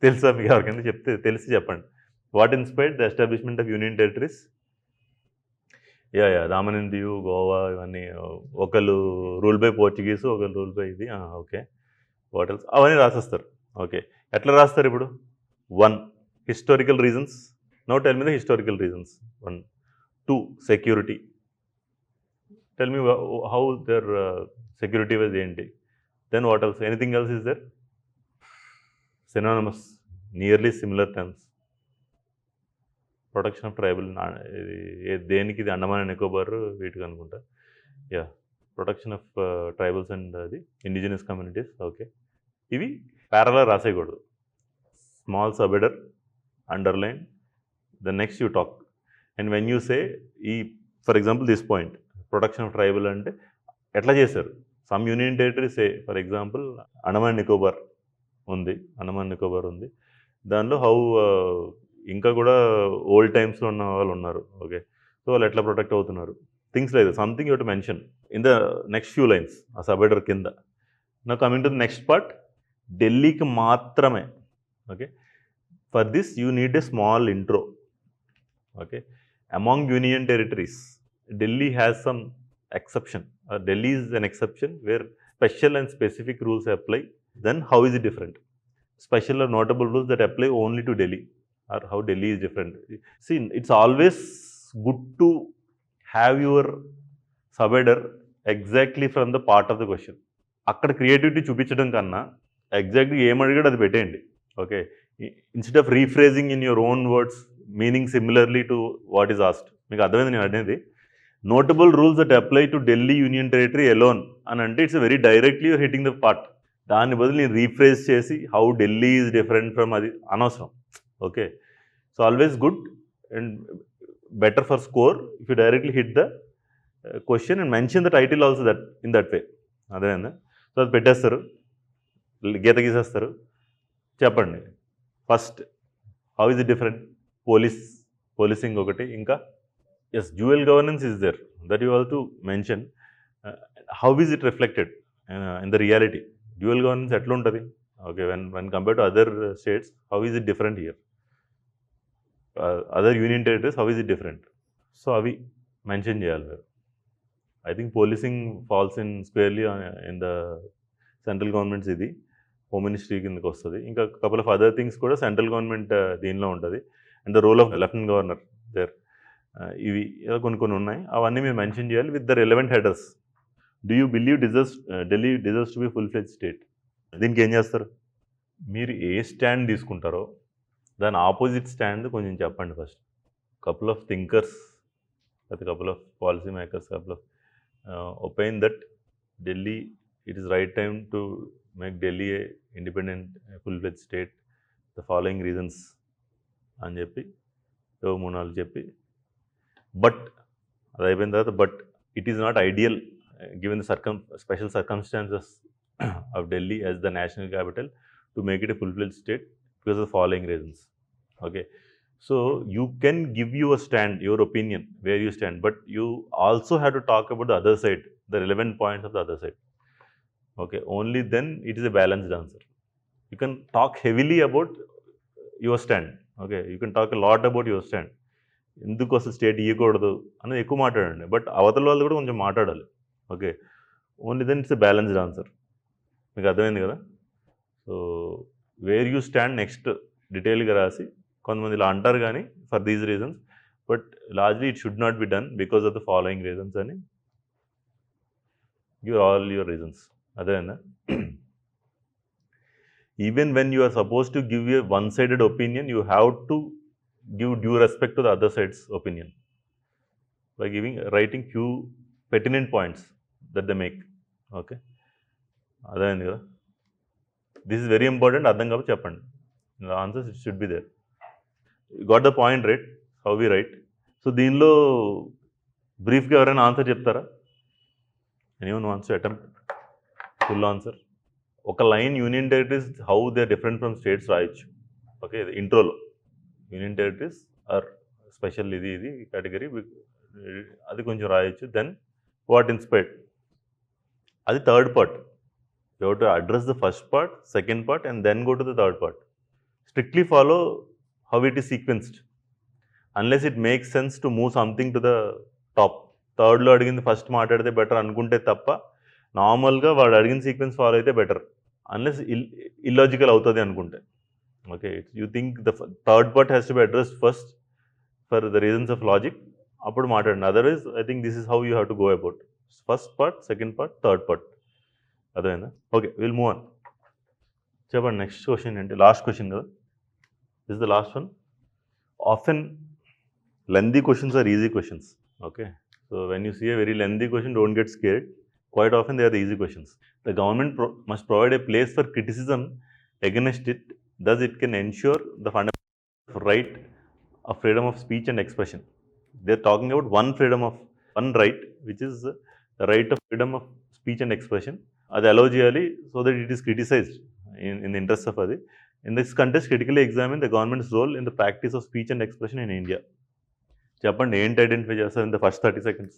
తెలుసా మీకు ఎవరికైనా? చెప్తే తెలిసి చెప్పండి. What inspired the establishment of union territories? రామనిందియు, గోవా, ఇవన్నీ ఒకళ్ళు rule by Portuguese, ఒకళ్ళు రూల్ బై ఇది. Okay, what else? అవన్నీ రాసేస్తారు. ఓకే, ఎట్లా రాస్తారు ఇప్పుడు? 1, historical reasons. Now tell me the historical reasons. 1. 2, security. Tell me how there security was ఏంటి. Then what else? Anything else is there? Synonymous, nearly similar terms. Protection of tribal, దేనికి? ఇది Andaman and Nicobar వీటికి అనుకుంటా. Protection of tribals and అది indigenous communities. Okay, ఇవి ప్యారలా రాసేయకూడదు. Small subheader, underline, the next you talk. And when you say for example this point, protection of tribal అంటే ఎట్లా చేశారు? Some union territory say for example Andaman Nicobar ఉంది, దానిలో how ఇంకా కూడా ఓల్డ్ టైమ్స్లో ఉన్న వాళ్ళు ఉన్నారు. ఓకే, సో వాళ్ళు ఎట్లా ప్రొటెక్ట్ అవుతున్నారు, things like something you to mention in the next few lines ఆ సబ్ హెడర్ కింద. నా coming to the next part, ఢిల్లీకి మాత్రమే. Okay, for this you need a small intro. Okay, among union territories Delhi has some exception. Delhi is an exception where special and specific rules apply. Then how is it different? Special or notable rules that apply only to Delhi, or how Delhi is different. See, it's always good to have your subheader exactly from the part of the question. అక్కడ creativity చూపించడం కన్నా ఎగ్జాక్ట్గా ఏం అడిగాడు అది పెట్టేయండి. Okay, instead of rephrasing in your own words meaning similarly to what is asked. మీకు అర్థమైంది నేను అనేది? Notable rules that apply to Delhi union territory alone అని అంటే it's very directly you're hitting the part. దాని బదులు నేను రీఫ్రేజ్ చేసి how Delhi is different from అది అనవసరం. Okay, so always good and better for score if you directly hit the question and mention the title also that in that way. అదేనా? So అది పెట్టేస్తారు, గీత గీసేస్తారు, చెప్పండి first how is it different. Policing ఒకటి, ఇంకా yes, dual governance is there, that you have to mention. How is it reflected in the reality? Dual governance ఎట్లా ఉంటుంది? Okay, when compared to other states, how is it different here? Other union territories, how is it different? So అవి mention చేయాలి. I think policing falls in squarely in the central government's ఇది home ministry కిందకి వస్తుంది. ఇంకా couple of other things కూడా central government దీనిలో ఉంటుంది. And the role of lieutenant governor there, ఇవి కొన్ని ఉన్నాయి. అవన్నీ మీరు మెన్షన్ చేయాలి with the relevant headers. Do you believe Delhi deserves to be full fledged state? దీనికి ఏం చేస్తారు? మీరు ఏ స్టాండ్ తీసుకుంటారో దాని ఆపోజిట్ స్టాండ్ కొంచెం చెప్పండి first. Couple of thinkers, couple of policy makers, couple of opine that Delhi it is right time to make Delhi a independent full fledged state, the following reasons అని చెప్పి 3-4 చెప్పి, బట్ అది అయిపోయిన తర్వాత but it is not ideal given the special circumstances of Delhi as the national capital to make it a full fledged state because of the following reasons. Okay, so you can give your stand, your opinion where you stand, but you also have to talk about the other side, the relevant points of the other side. Okay, only then it is a balanced answer. You can talk heavily about your stand. Okay, you can talk a lot about your stand. ఎందుకు అసలు state ఇవ్వకూడదు అనేది ఎక్కువ మాట్లాడండి, but అవతల వాళ్ళు కూడా కొంచెం మాట్లాడాలి. Okay, only then it's a balanced answer. మీకు అర్థమైంది కదా? So where you stand next డీటెయిల్గా రాసి, కొంతమంది ఇలా అంటారు కానీ for these reasons, but largely it should not be done because of the following reasons అని గివ్ ఆల్ యువర్ రీజన్స్. అదేనా? Even when you are suppose to give a one sided opinion, you have to give due respect to the other side's opinion by writing few pertinent points that they make. Okay, అదేంది కదా? This is very important. అర్థం కాబట్టి చెప్పండి. The answers it should be there. You got the point right? How we write. So దీనిలో బ్రీఫ్గా ఎవరైనా answer చెప్తారా? Anyone wants to attempt full answer? ఒక line union territories how they are different from states రాయొచ్చు. Okay, ఇంట్రోలో union territories are special ఇది category అది కొంచెం రాయొచ్చు. దెన్ వాట్ ఇన్స్పైర్డ్, అది third part. You have to address the first part, second part and then go to the third part. Strictly follow how it is sequenced unless it makes sense to move something to the top. థర్డ్లో అడిగింది first మాట్లాడితే better అనుకుంటే తప్ప, నార్మల్గా వాడు అడిగిన sequence follow అయితే better, unless illogical అవుతుంది అనుకుంటే. Okay, you think the third part has to be addressed first for the reasons of logic, appudu maatladandi. Otherwise I think this is how you have to go about first part, second part, third part. Adayna? Okay, we'll move on. Chepandi next question ante last question kada. This is the last one. Often lengthy questions are easy questions. Okay, so when you see a very lengthy question, don't get scared. Quite often they are the easy questions. The government must provide a place for criticism against it. Thus, it can ensure the fundamental right of freedom of speech and expression. They are talking about one right, which is the right of freedom of speech and expression. అది allow చేయాలి so that it is criticised in the interest of అది. In this context, critically examine the government's role in the practice of speech and expression in India. చెప్పండి ఏంటి identify చేస్తారు in the first 30 seconds.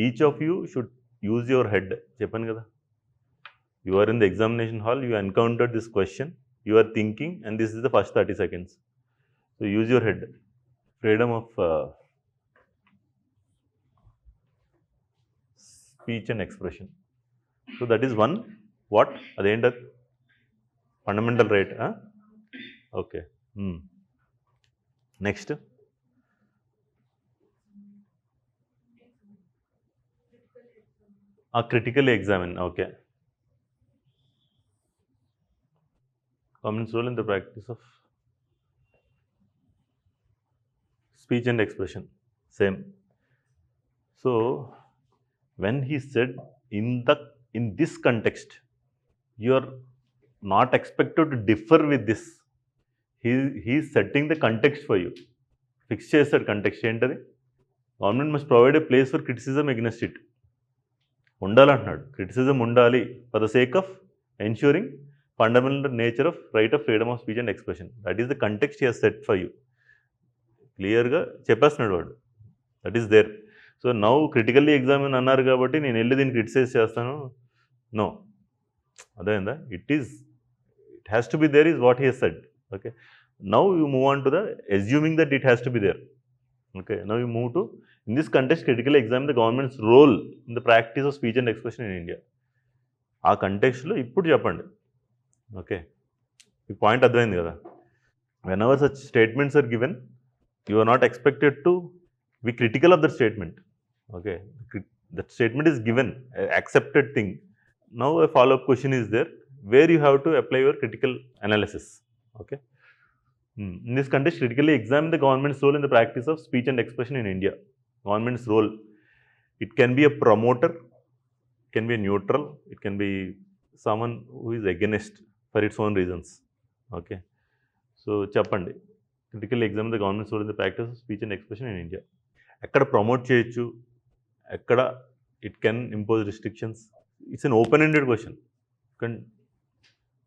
Each of you should use your head. చెప్పాను కదా, you are in the examination hall, you encountered this question, you are thinking and this is the first 30 seconds. So use your head. Freedom of speech and expression. So that is one. What అదేంటది? Fundamental right. Okay. Next critically examine. Okay. Government's role in the practice of speech and expression. Same. So when he said in this context, you are not expected to differ with this. He is setting the context for you. Fix చేస్తాడు context ఏంటది? Government must provide a place for criticism against it. ఉండాలంటున్నాడు, criticism ఉండాలి for the sake of ensuring fundamental nature of right of freedom of speech and expression. That is the context he has set for you. క్లియర్గా చెప్పేస్తున్నాడు వాడు. That is there. So now critically examine అన్నారు కాబట్టి నేను వెళ్ళి దీన్ని criticize చేస్తాను, no. అదేందా? It has to be there is what he has said. Okay. Now you move on to the assuming that it has to be there. Okay. Now you move to in this context critically examine the government's role in the practice of speech and expression in India. ఆ కంటెక్స్ట్లో ఇప్పుడు చెప్పండి. Okay. ఈ point అర్థమైంది కదా? Whenever such statements are given, you are not expected to be critical of that statement. Okay, that statement is given, accepted thing. Now a follow-up question is there where you have to apply your critical analysis. Okay. In this context, critically examine the government's role in the practice of speech and expression in India. Government's role, it can be a promoter, it can be a neutral, it can be someone who is against for its own reasons. Okay. So చెప్పండి, critically examine the government's role in the practice of speech and expression in India. ఎక్కడ promote చేయొచ్చు, ఎక్కడ it can impose restrictions. It's an open ended question. Can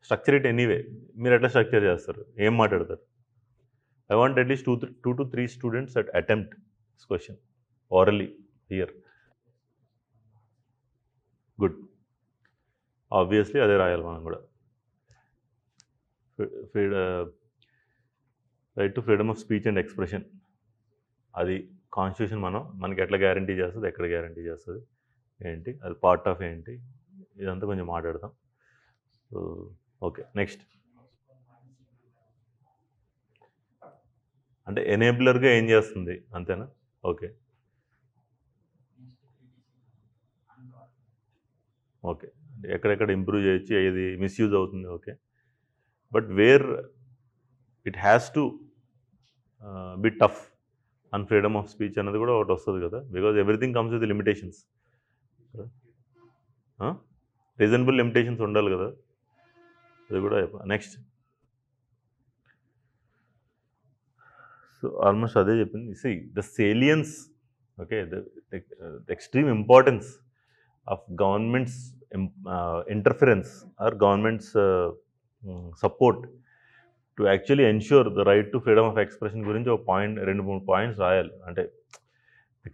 structure it anyway. మీరు ఎట్లా structure చేస్తారు, ఏం మాట్లాడతారు? I want at least 2 to 3 students at attempt this question orally here. Good. Obviously అదే రాయాలి మనం కూడా. Right to freedom of speech and expression. అది కాన్స్టిట్యూషన్ మనకి ఎట్లా గ్యారంటీ చేస్తుంది, ఎక్కడ గ్యారంటీ చేస్తుంది, ఏంటి అది, పార్ట్ ఆఫ్ ఏంటి, ఇదంతా కొంచెం మాట్లాడదాం. So okay. నెక్స్ట్ అంటే ఎనేబులర్గా ఏం చేస్తుంది, అంతేనా? ఓకే. ఓకే. ఎక్కడెక్కడ ఇంప్రూవ్ చేయొచ్చు, ఏది మిస్యూజ్ అవుతుంది. Okay. But where it has to be tough and freedom of speech అన్నది కూడా ఒకటి వస్తుంది కదా, because everything comes with limitations. Reasonable limitations ఉండాలి కదా, అది కూడా. నెక్స్ట్. సో ఆల్మోస్ట్ అదే చెప్పింది. See the salience, okay, the extreme importance of government's interference or government's support to actually ensure the right to freedom of expression గురించి ఒక పాయింట్, 2-3 points రాయాలి. అంటే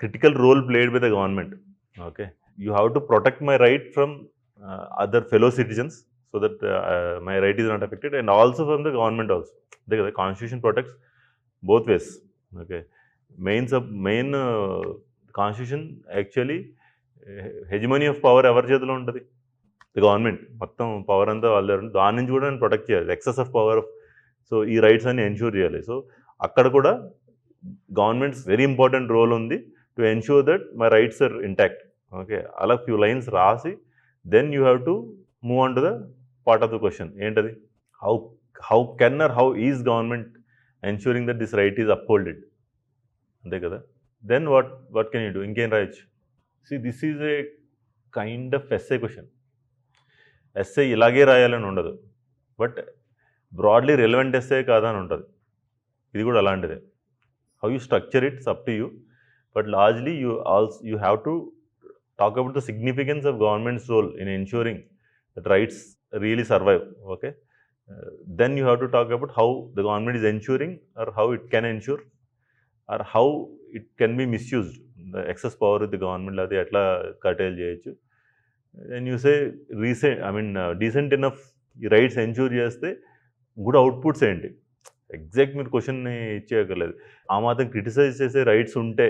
critical role played by the government. Okay. You have to protect my right from other fellow citizens so that my right is not affected, and also from the government also. అదే కదా, constitution protects both ways. Okay. Main constitution actually hegemony of power ఎవరి చేతిలో ఉంటుంది? The government. మొత్తం power అంతా వాళ్ళ దగ్గర ఉంటుంది. దాని నుంచి కూడా నేను ప్రొటెక్ట్ చేయాలి, excess of power off. So ఈ రైట్స్ అన్ని ఎన్ష్యూర్ చేయాలి. సో అక్కడ కూడా గవర్నమెంట్స్ వెరీ ఇంపార్టెంట్ రోల్ ఉంది to ensure that my rights are intact. Okay. అలా ఫ్యూ లైన్స్ రాసి then you have to move on to the part of the question. ఏంటది? How can or how is government ensuring that this right is upholded. అంతే కదా. Then what can you do? ఇంకేం రాయొచ్చు? See this is a kind of essay question. Essay ఇలాగే రాయాలని ఉండదు, but broadly relevant SA కాదా అని ఉంటుంది. ఇది కూడా అలాంటిదే. How you structure it's up to you, but largely you have to talk about the significance of government's role in ensuring that rights really survive. Okay, then you have to talk about how the government is ensuring, or how it can ensure, or how it can be misused. The excess power with the government అది ఎట్లా కటైల్ చేయొచ్చు. And you say decent enough ఈ rights ensure చేస్తే good outputs ఏంటి? Exact మీరు క్వశ్చన్ని ఇచ్చేయగలేదు. ఆ మాత్రం క్రిటిసైజ్ చేసే రైట్స్ ఉంటే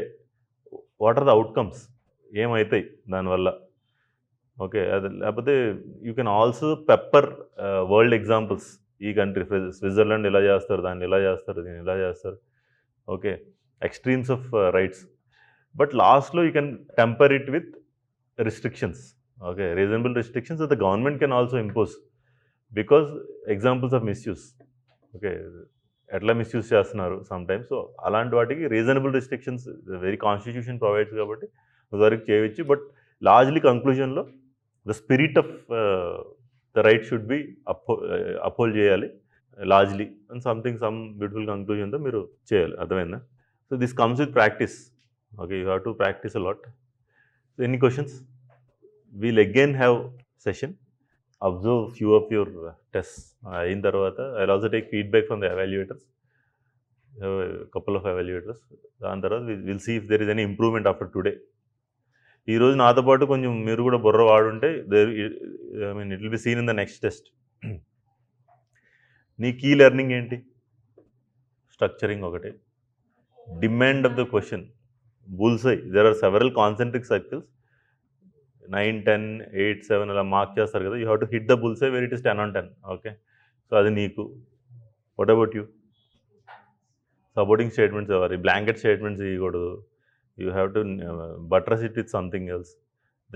వాట్ ఆర్ ద అవుట్కమ్స్? ఏమవుతాయి దానివల్ల? ఓకే, అది లేకపోతే you can also pepper world examples. ఈ కంట్రీ స్విట్జర్లాండ్ ఇలా చేస్తారు, దాన్ని ఇలా చేస్తారు, దీన్ని ఇలా చేస్తారు. Okay, extremes of rights. But లాస్ట్లో you can temper it with restrictions. Okay, reasonable restrictions that the government can also impose, because examples of misuse. Okay, ఎట్లా మిస్యూజ్ చేస్తున్నారు సమ్ టైమ్స్. సో అలాంటి వాటికి reasonable restrictions very constitution provides కాబట్టి వరకు చేయవచ్చు. But largely కంక్లూజన్లో the spirit of the right should be uphold చేయాలి largely, and some beautiful కంక్లూజన్తో మీరు చేయాలి. అర్థమైందా? So this comes with practice. Okay, you have to practice a lot. Any questions? We'll again have session, observe few of your tests. అయిన తర్వాత I'll also take feedback from the evaluators, a couple of evaluators. దాని తర్వాత we'll see if there is any improvement after today. ఈరోజు నాతో పాటు కొంచెం మీరు కూడా బుర్ర వాడుంటే it will be seen in the next test. నీ కీ లెర్నింగ్ ఏంటి? స్ట్రక్చరింగ్ ఒకటి, demand of the question, bullseye. There are several concentric circles, 9, 10, 8, 7 అలా మార్క్ చేస్తారు కదా. You have to hit the bullseye where it is 10 on 10. Okay, so అది నీకు. What about you? Supporting statements ఎవరి, blanket statements ఇవ్వకూడదు. You have to buttress it with something else.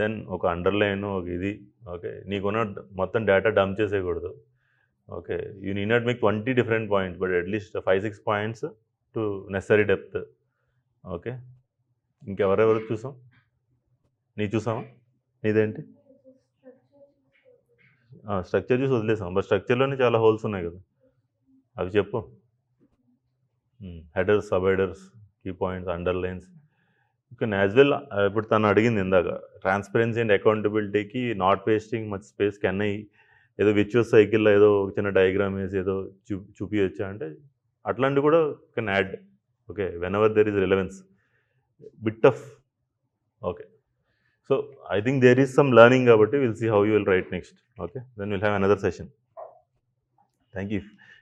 Then ఒక underline, ఒక ఇది. ఓకే, నీకున్న మొత్తం డేటా డంప్ చేసేయకూడదు. Okay, you need not make 20 different points, but at least 5-6 points to necessary depth. Okay, ఇంకెవరెవరు చూసాం? నీ చూసామా? నీదేంటి? స్ట్రక్చర్ చూసి వదిలేసాం, బట్ స్ట్రక్చర్లోనే చాలా హోల్స్ ఉన్నాయి కదా, అవి చెప్పు. Headers, sub headers, key points, underlines. You can as well. ఇప్పుడు తను అడిగింది ఇందాక, ట్రాన్స్పరెన్సీ అండ్ అకౌంటబిలిటీకి not wasting much space can I, ఏదో విచువస్ సైకిల్లో ఏదో చిన్న డయాగ్రామ్ వేసి ఏదో చూపించచ్చా అంటే, అట్లాంటివి కూడా can add. Okay, when ever there is relevance, bit of. Okay, so I think there is some learning about it. We'll see how you will write next. Okay, then we'll have another session. Thank you.